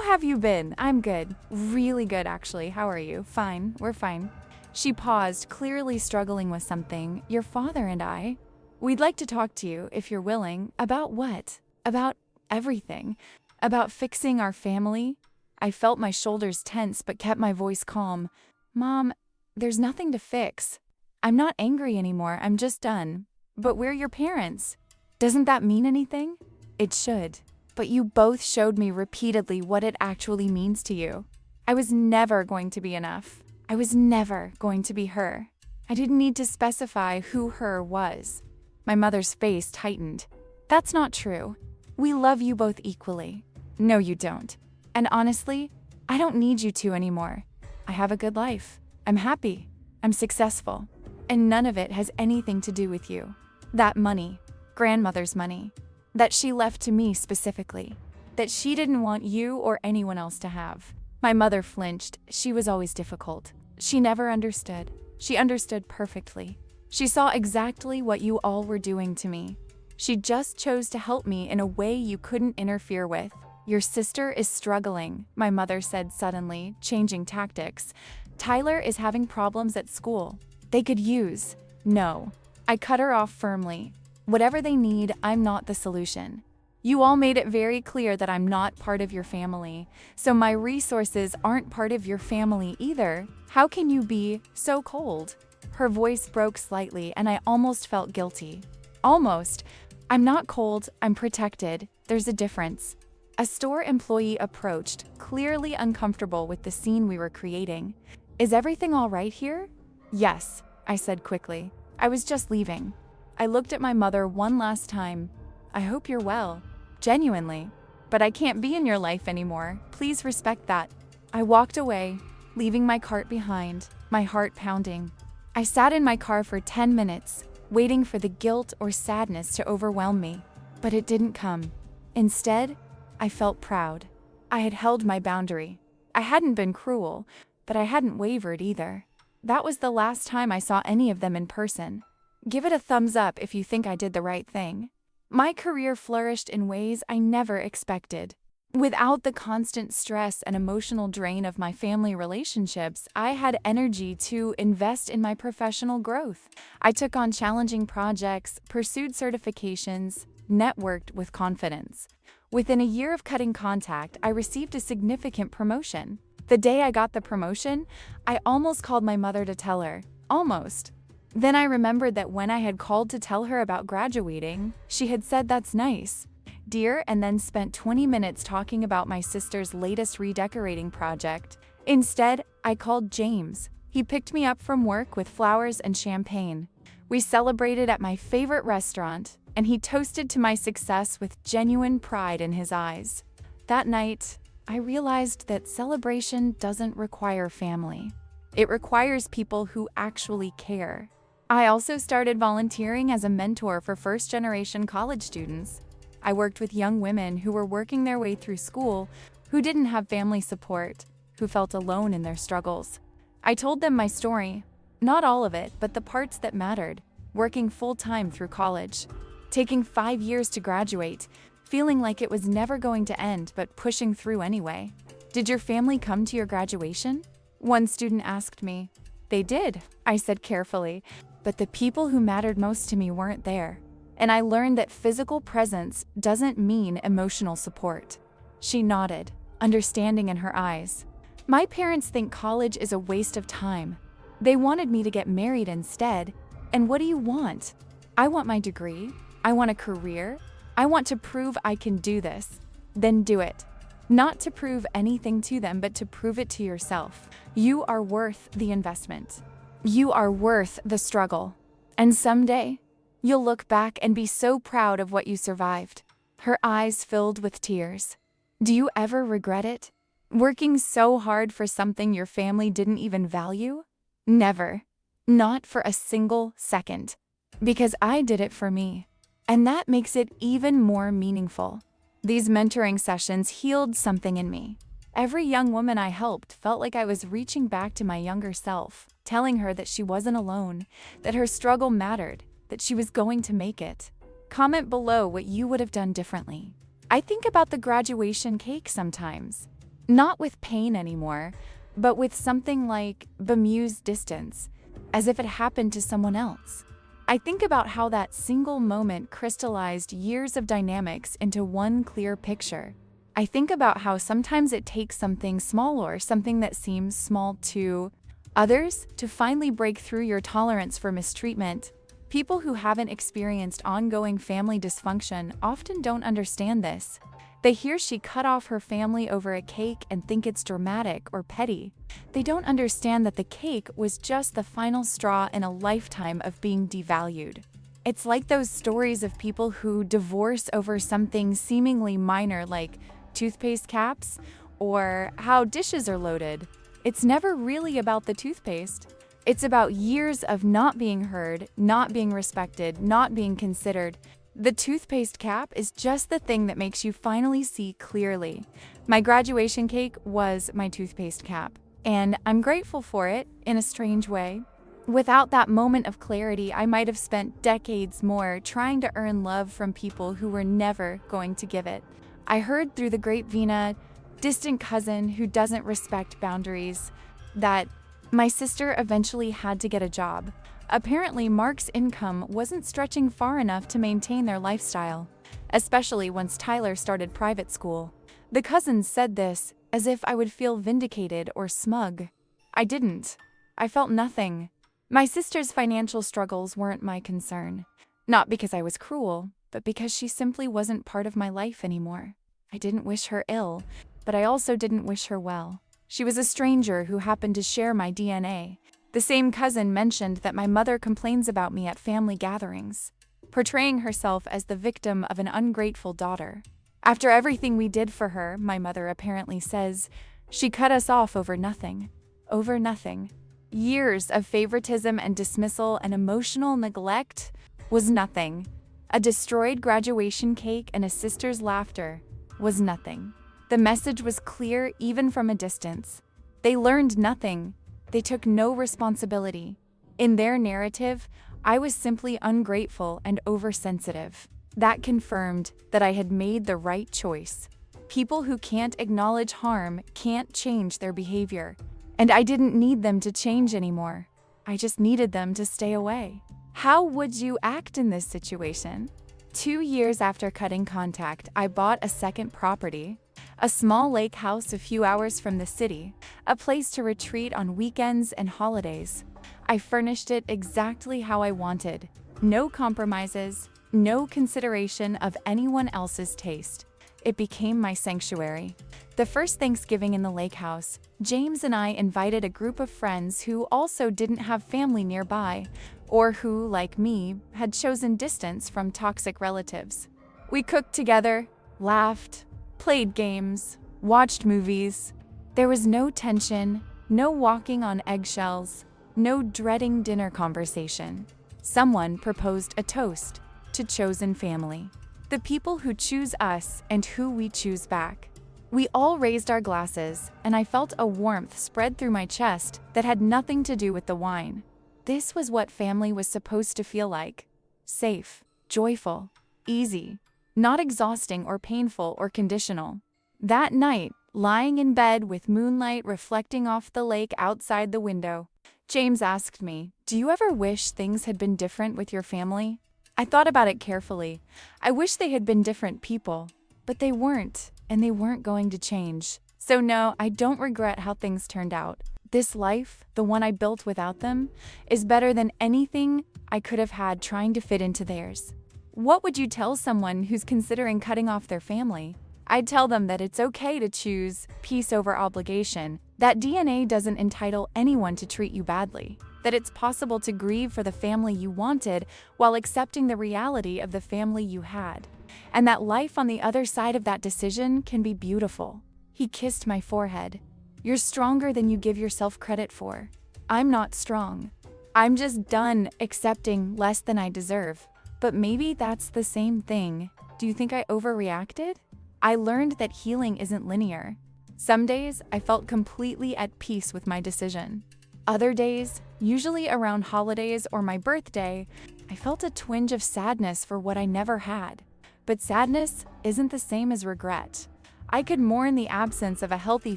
S1: have you been?" "I'm good. Really good, actually. How are you?" "Fine. We're fine." She paused, clearly struggling with something. "Your father and I. We'd like to talk to you, if you're willing." "About what?" "About everything. About fixing our family." I felt my shoulders tense but kept my voice calm. "Mom, there's nothing to fix. I'm not angry anymore, I'm just done. But we're your parents. Doesn't that mean anything?" "It should. But you both showed me repeatedly what it actually means to you. I was never going to be enough. I was never going to be her. I didn't need to specify who her was." My mother's face tightened. "That's not true. We love you both equally." "No, you don't. And honestly, I don't need you to anymore. I have a good life. I'm happy. I'm successful. And none of it has anything to do with you. That money, grandmother's money, that she left to me specifically, that she didn't want you or anyone else to have." My mother flinched. She was always difficult. She never understood. She understood perfectly. She saw exactly what you all were doing to me. She just chose to help me in a way you couldn't interfere with. "Your sister is struggling," my mother said suddenly, changing tactics. "Tyler is having problems at school. They could use—" "No." I cut her off firmly. "Whatever they need, I'm not the solution. You all made it very clear that I'm not part of your family, so my resources aren't part of your family either. How can you be so cold?" Her voice broke slightly, and I almost felt guilty. Almost. "I'm not cold, I'm protected. There's a difference." A store employee approached, clearly uncomfortable with the scene we were creating. "Is everything all right here?" "Yes," I said quickly. "I was just leaving." I looked at my mother one last time. "I hope you're well. Genuinely. But I can't be in your life anymore. Please respect that." I walked away, leaving my cart behind, my heart pounding. I sat in my car for 10 minutes, waiting for the guilt or sadness to overwhelm me. But it didn't come. Instead, I felt proud. I had held my boundary. I hadn't been cruel, but I hadn't wavered either. That was the last time I saw any of them in person. Give it a thumbs up if you think I did the right thing. My career flourished in ways I never expected. Without the constant stress and emotional drain of my family relationships, I had energy to invest in my professional growth. I took on challenging projects, pursued certifications, networked with confidence. Within a year of cutting contact, I received a significant promotion. The day I got the promotion, I almost called my mother to tell her. Almost. Then I remembered that when I had called to tell her about graduating, she had said, "That's nice, dear," and then spent 20 minutes talking about my sister's latest redecorating project. Instead, I called James. He picked me up from work with flowers and champagne. We celebrated at my favorite restaurant, and he toasted to my success with genuine pride in his eyes. That night, I realized that celebration doesn't require family. It requires people who actually care. I also started volunteering as a mentor for first-generation college students. I worked with young women who were working their way through school, who didn't have family support, who felt alone in their struggles. I told them my story, not all of it, but the parts that mattered. working full-time through college, taking 5 years to graduate, feeling like it was never going to end but pushing through anyway. Did your family come to your graduation? One student asked me. They did, I said carefully, but the people who mattered most to me weren't there. And I learned that physical presence doesn't mean emotional support. She nodded, understanding in her eyes. My parents think college is a waste of time. They wanted me to get married instead. And what do you want? I want my degree. I want a career. I want to prove I can do this. Then do it. Not to prove anything to them, but to prove it to yourself. You are worth the investment. You are worth the struggle. And someday, you'll look back and be so proud of what you survived. Her eyes filled with tears. Do you ever regret it? Working so hard for something your family didn't even value? Never. Not for a single second. Because I did it for me. And that makes it even more meaningful. These mentoring sessions healed something in me. Every young woman I helped felt like I was reaching back to my younger self, telling her that she wasn't alone, that her struggle mattered, that she was going to make it. Comment below what you would have done differently. I think about the graduation cake sometimes. Not with pain anymore, but with something like bemused distance, as if it happened to someone else. I think about how that single moment crystallized years of dynamics into one clear picture. I think about how sometimes it takes something small or something that seems small to others to finally break through your tolerance for mistreatment. People who haven't experienced ongoing family dysfunction often don't understand this. They hear she cut off her family over a cake and think it's dramatic or petty. They don't understand that the cake was just the final straw in a lifetime of being devalued. It's like those stories of people who divorce over something seemingly minor like toothpaste caps or how dishes are loaded. It's never really about the toothpaste. It's about years of not being heard, not being respected, not being considered. The toothpaste cap is just the thing that makes you finally see clearly. My graduation cake was my toothpaste cap, and I'm grateful for it in a strange way. Without that moment of clarity, I might have spent decades more trying to earn love from people who were never going to give it. I heard through the grapevine a distant cousin who doesn't respect boundaries that my sister eventually had to get a job. Apparently, Mark's income wasn't stretching far enough to maintain their lifestyle, especially once Tyler started private school. The cousins said this as if I would feel vindicated or smug. I didn't. I felt nothing. My sister's financial struggles weren't my concern. Not because I was cruel, but because she simply wasn't part of my life anymore. I didn't wish her ill, but I also didn't wish her well. She was a stranger who happened to share my DNA. The same cousin mentioned that my mother complains about me at family gatherings, portraying herself as the victim of an ungrateful daughter. After everything we did for her, my mother apparently says, she cut us off over nothing. Over nothing. Years of favoritism and dismissal and emotional neglect was nothing. A destroyed graduation cake and a sister's laughter was nothing. The message was clear even from a distance. They learned nothing. They took no responsibility. In their narrative, I was simply ungrateful and oversensitive. That confirmed that I had made the right choice. People who can't acknowledge harm can't change their behavior. And I didn't need them to change anymore. I just needed them to stay away. How would you act in this situation? 2 years after cutting contact, I bought a second property, a small lake house a few hours from the city, a place to retreat on weekends and holidays. I furnished it exactly how I wanted. No compromises, no consideration of anyone else's taste. It became my sanctuary. The first Thanksgiving in the lake house, James and I invited a group of friends who also didn't have family nearby, or who, like me, had chosen distance from toxic relatives. We cooked together, laughed, played games, watched movies. There was no tension, no walking on eggshells, no dreading dinner conversation. Someone proposed a toast to chosen family. The people who choose us and who we choose back. We all raised our glasses, and I felt a warmth spread through my chest that had nothing to do with the wine. This was what family was supposed to feel like: safe, joyful, easy, not exhausting or painful or conditional. That night, lying in bed with moonlight reflecting off the lake outside the window, James asked me, "Do you ever wish things had been different with your family?" I thought about it carefully. I wish they had been different people, but they weren't, and they weren't going to change. So no, I don't regret how things turned out. This life, the one I built without them, is better than anything I could have had trying to fit into theirs. What would you tell someone who's considering cutting off their family? I'd tell them that it's okay to choose peace over obligation, that DNA doesn't entitle anyone to treat you badly, that it's possible to grieve for the family you wanted while accepting the reality of the family you had, and that life on the other side of that decision can be beautiful. He kissed my forehead. "You're stronger than you give yourself credit for." I'm not strong. I'm just done accepting less than I deserve. But maybe that's the same thing. Do you think I overreacted? I learned that healing isn't linear. Some days, I felt completely at peace with my decision. Other days, usually around holidays or my birthday, I felt a twinge of sadness for what I never had. But sadness isn't the same as regret. I could mourn the absence of a healthy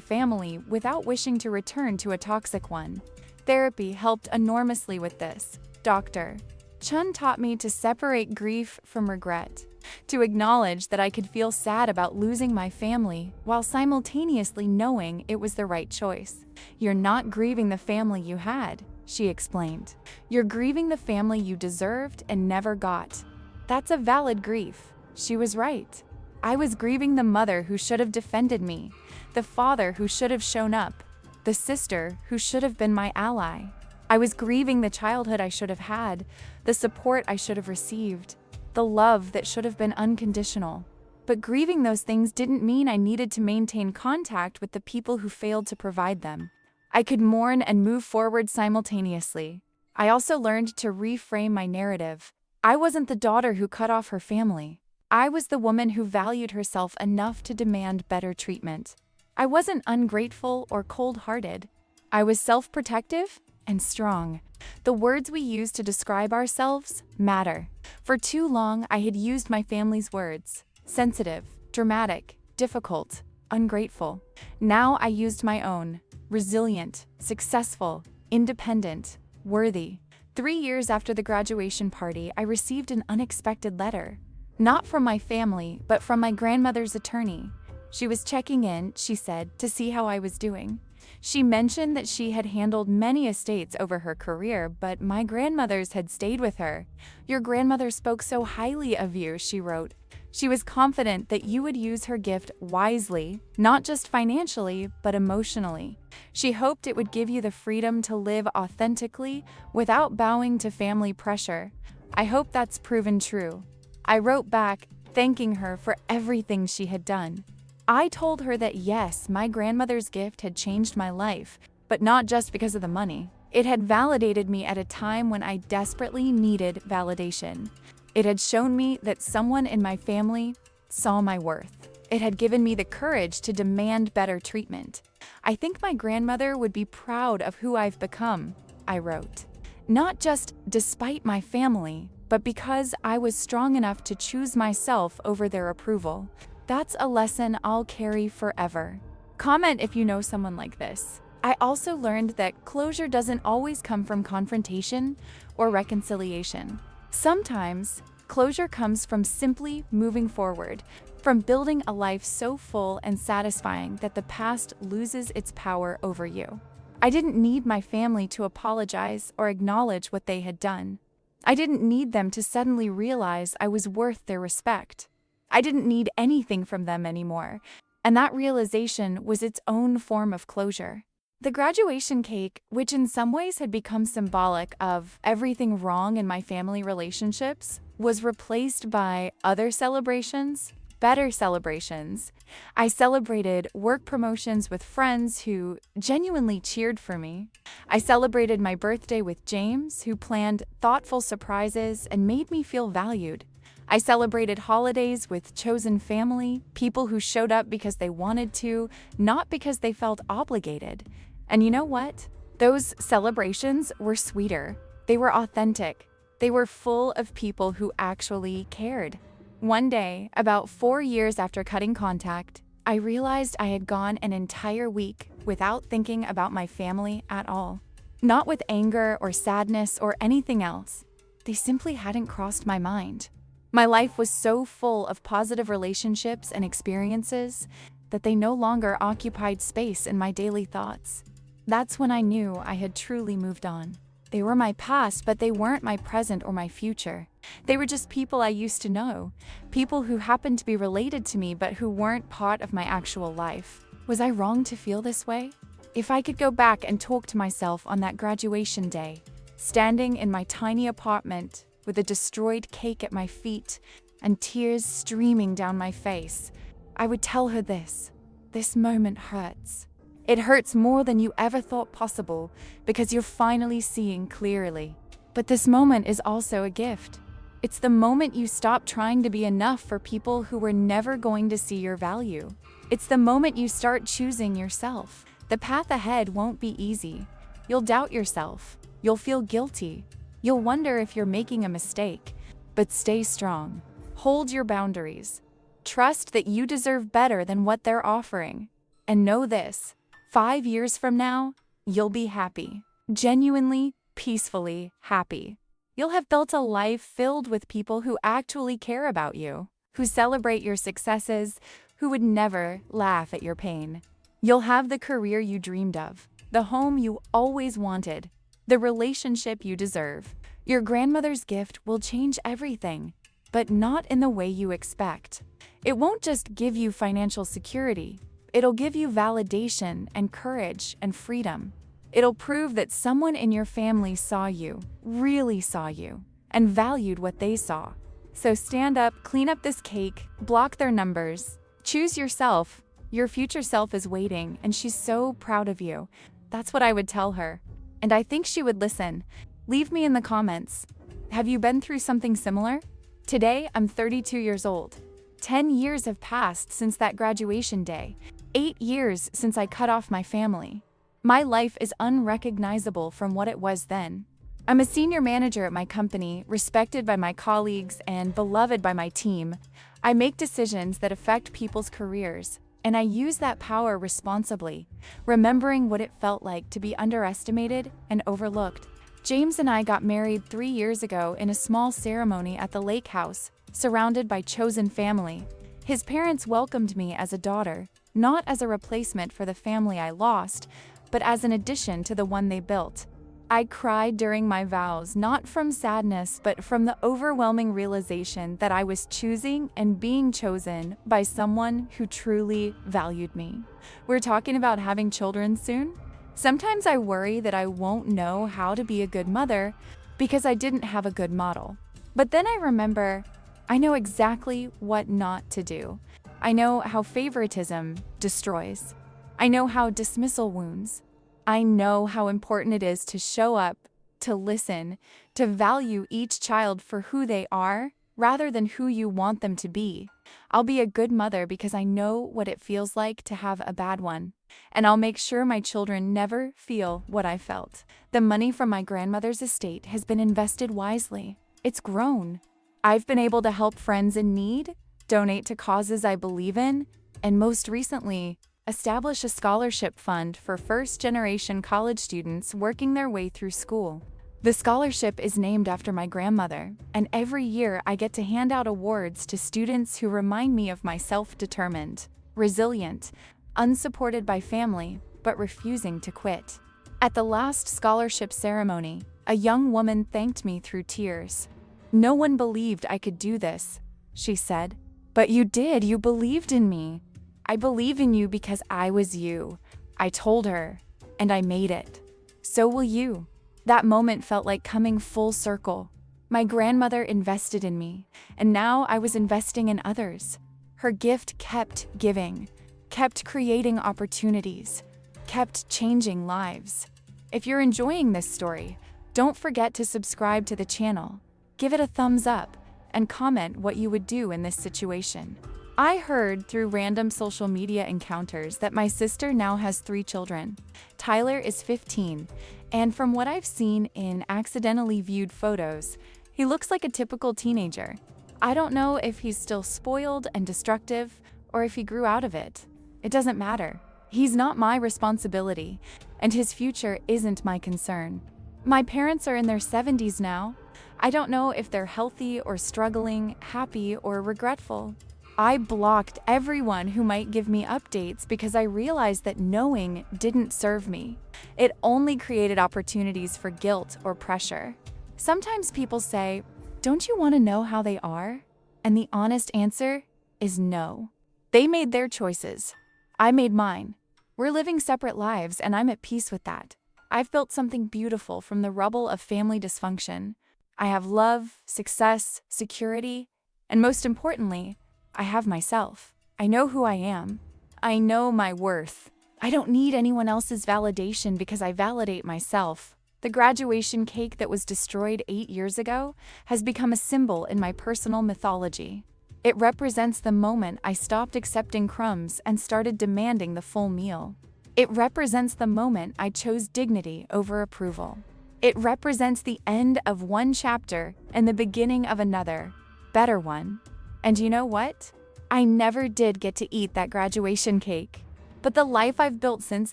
S1: family without wishing to return to a toxic one. Therapy helped enormously with this. Dr. Chun taught me to separate grief from regret, to acknowledge that I could feel sad about losing my family while simultaneously knowing it was the right choice. "You're not grieving the family you had," she explained. "You're grieving the family you deserved and never got." That's a valid grief. She was right. I was grieving the mother who should have defended me, the father who should have shown up, the sister who should have been my ally. I was grieving the childhood I should have had, the support I should have received, the love that should have been unconditional. But grieving those things didn't mean I needed to maintain contact with the people who failed to provide them. I could mourn and move forward simultaneously. I also learned to reframe my narrative. I wasn't the daughter who cut off her family. I was the woman who valued herself enough to demand better treatment. I wasn't ungrateful or cold-hearted. I was self-protective and strong. The words we use to describe ourselves matter. For too long, I had used my family's words: sensitive, dramatic, difficult, ungrateful. Now I used my own: resilient, successful, independent, worthy. 3 years after the graduation party, I received an unexpected letter. Not from my family, but from my grandmother's attorney. She was checking in, she said, to see how I was doing. She mentioned that she had handled many estates over her career, but my grandmother's had stayed with her. "Your grandmother spoke so highly of you," she wrote. "She was confident that you would use her gift wisely, not just financially, but emotionally. She hoped it would give you the freedom to live authentically without bowing to family pressure. I hope that's proven true." I wrote back, thanking her for everything she had done. I told her that yes, my grandmother's gift had changed my life, but not just because of the money. It had validated me at a time when I desperately needed validation. It had shown me that someone in my family saw my worth. It had given me the courage to demand better treatment. "I think my grandmother would be proud of who I've become," I wrote. Not just despite my family, but because I was strong enough to choose myself over their approval. That's a lesson I'll carry forever. Comment if you know someone like this. I also learned that closure doesn't always come from confrontation or reconciliation. Sometimes, closure comes from simply moving forward, from building a life so full and satisfying that the past loses its power over you. I didn't need my family to apologize or acknowledge what they had done. I didn't need them to suddenly realize I was worth their respect. I didn't need anything from them anymore, and that realization was its own form of closure. The graduation cake, which in some ways had become symbolic of everything wrong in my family relationships, was replaced by other celebrations, better celebrations. I celebrated work promotions with friends who genuinely cheered for me. I celebrated my birthday with James, who planned thoughtful surprises and made me feel valued. I celebrated holidays with chosen family, people who showed up because they wanted to, not because they felt obligated. And you know what? Those celebrations were sweeter. They were authentic. They were full of people who actually cared. One day, about 4 years after cutting contact, I realized I had gone an entire week without thinking about my family at all. Not with anger or sadness or anything else. They simply hadn't crossed my mind. My life was so full of positive relationships and experiences that they no longer occupied space in my daily thoughts. That's when I knew I had truly moved on. They were my past, but they weren't my present or my future. They were just people I used to know, people who happened to be related to me but who weren't part of my actual life. Was I wrong to feel this way? If I could go back and talk to myself on that graduation day, standing in my tiny apartment with a destroyed cake at my feet and tears streaming down my face, I would tell her this. This moment hurts. It hurts more than you ever thought possible because you're finally seeing clearly. But this moment is also a gift. It's the moment you stop trying to be enough for people who were never going to see your value. It's the moment you start choosing yourself. The path ahead won't be easy. You'll doubt yourself. You'll feel guilty. You'll wonder if you're making a mistake. But stay strong. Hold your boundaries. Trust that you deserve better than what they're offering. And know this, 5 years from now, you'll be happy. Genuinely, peacefully happy. You'll have built a life filled with people who actually care about you, who celebrate your successes, who would never laugh at your pain. You'll have the career you dreamed of, the home you always wanted, the relationship you deserve. Your grandmother's gift will change everything, but not in the way you expect. It won't just give you financial security. It'll give you validation and courage and freedom. It'll prove that someone in your family saw you, really saw you, and valued what they saw. So stand up, clean up this cake, block their numbers, choose yourself. Your future self is waiting, and she's so proud of you. That's what I would tell her. And I think she would listen. Leave me in the comments. Have you been through something similar? Today, I'm 32 years old. 10 years have passed since that graduation day. 8 years since I cut off my family. My life is unrecognizable from what it was then. I'm a senior manager at my company, respected by my colleagues and beloved by my team. I make decisions that affect people's careers, and I use that power responsibly, remembering what it felt like to be underestimated and overlooked. James and I got married 3 years ago in a small ceremony at the lake house, surrounded by chosen family. His parents welcomed me as a daughter, not as a replacement for the family I lost, but as an addition to the one they built. I cried during my vows, not from sadness, but from the overwhelming realization that I was choosing and being chosen by someone who truly valued me. We're talking about having children soon. Sometimes I worry that I won't know how to be a good mother because I didn't have a good model. But then I remember, I know exactly what not to do. I know how favoritism destroys. I know how dismissal wounds. I know how important it is to show up, to listen, to value each child for who they are rather than who you want them to be. I'll be a good mother because I know what it feels like to have a bad one. And I'll make sure my children never feel what I felt. The money from my grandmother's estate has been invested wisely. It's grown. I've been able to help friends in need, donate to causes I believe in, and most recently, establish a scholarship fund for first-generation college students working their way through school. The scholarship is named after my grandmother, and every year I get to hand out awards to students who remind me of myself determined, resilient, unsupported by family, but refusing to quit. At the last scholarship ceremony, a young woman thanked me through tears. "No one believed I could do this," she said. "But you did, you believed in me. I believe in you because I was you," I told her, and I made it. So will you. That moment felt like coming full circle. My grandmother invested in me, and now I was investing in others. Her gift kept giving, kept creating opportunities, kept changing lives. If you're enjoying this story, don't forget to subscribe to the channel, give it a thumbs up, and comment what you would do in this situation. I heard through random social media encounters that my sister now has 3 children. Tyler is 15, and from what I've seen in accidentally viewed photos, he looks like a typical teenager. I don't know if he's still spoiled and destructive or if he grew out of it. It doesn't matter. He's not my responsibility, and his future isn't my concern. My parents are in their 70s now. I don't know if they're healthy or struggling, happy or regretful. I blocked everyone who might give me updates because I realized that knowing didn't serve me. It only created opportunities for guilt or pressure. Sometimes people say, "Don't you want to know how they are?" And the honest answer is no. They made their choices. I made mine. We're living separate lives, and I'm at peace with that. I've built something beautiful from the rubble of family dysfunction. I have love, success, security, and most importantly, I have myself. I know who I am. I know my worth. I don't need anyone else's validation because I validate myself. The graduation cake that was destroyed 8 years ago has become a symbol in my personal mythology. It represents the moment I stopped accepting crumbs and started demanding the full meal. It represents the moment I chose dignity over approval. It represents the end of one chapter and the beginning of another, better one. And you know what? I never did get to eat that graduation cake. But the life I've built since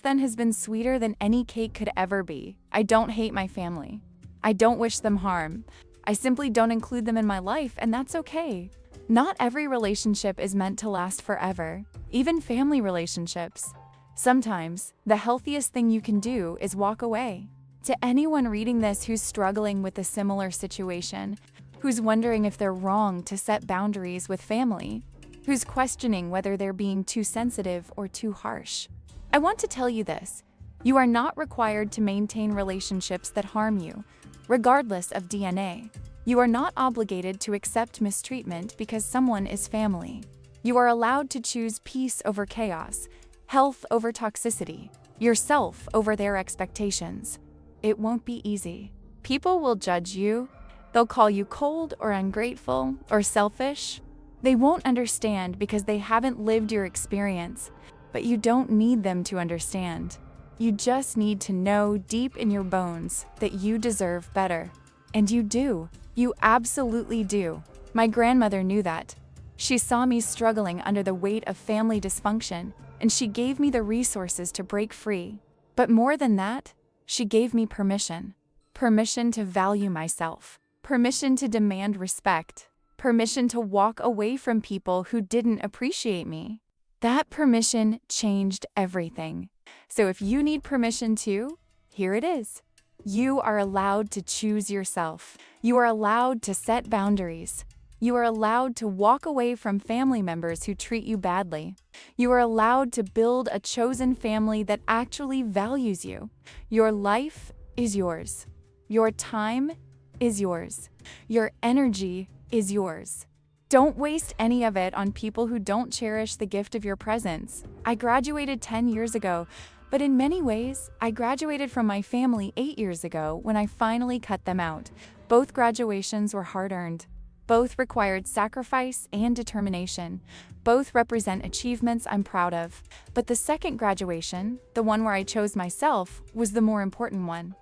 S1: then has been sweeter than any cake could ever be. I don't hate my family. I don't wish them harm. I simply don't include them in my life, and that's okay. Not every relationship is meant to last forever, even family relationships. Sometimes, the healthiest thing you can do is walk away. To anyone reading this who's struggling with a similar situation, who's wondering if they're wrong to set boundaries with family, who's questioning whether they're being too sensitive or too harsh, I want to tell you this. You are not required to maintain relationships that harm you, regardless of DNA. You are not obligated to accept mistreatment because someone is family. You are allowed to choose peace over chaos, health over toxicity, yourself over their expectations. It won't be easy. People will judge you. They'll call you cold or ungrateful or selfish. They won't understand because they haven't lived your experience, but you don't need them to understand. You just need to know deep in your bones that you deserve better. And you do. You absolutely do. My grandmother knew that. She saw me struggling under the weight of family dysfunction, and she gave me the resources to break free. But more than that, she gave me permission. Permission to value myself. Permission to demand respect. Permission to walk away from people who didn't appreciate me. That permission changed everything. So if you need permission too, here it is. You are allowed to choose yourself. You are allowed to set boundaries. You are allowed to walk away from family members who treat you badly. You are allowed to build a chosen family that actually values you. Your life is yours. Your time is yours. Your energy is yours. Don't waste any of it on people who don't cherish the gift of your presence. I graduated 10 years ago, but in many ways, I graduated from my family 8 years ago when I finally cut them out. Both graduations were hard-earned. Both required sacrifice and determination. Both represent achievements I'm proud of. But the second graduation, the one where I chose myself, was the more important one.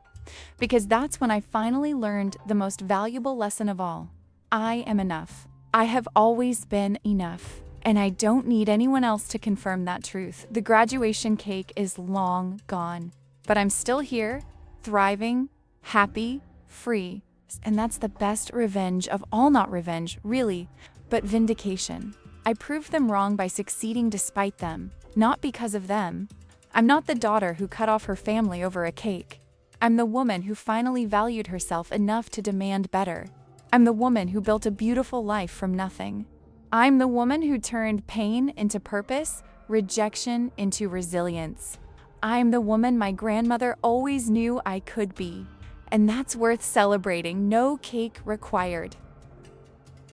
S1: Because that's when I finally learned the most valuable lesson of all. I am enough. I have always been enough. And I don't need anyone else to confirm that truth. The graduation cake is long gone. But I'm still here, thriving, happy, free. And that's the best revenge of all, not revenge, really, but vindication. I proved them wrong by succeeding despite them, not because of them. I'm not the daughter who cut off her family over a cake. I'm the woman who finally valued herself enough to demand better. I'm the woman who built a beautiful life from nothing. I'm the woman who turned pain into purpose, rejection into resilience. I'm the woman my grandmother always knew I could be. And that's worth celebrating. No cake required.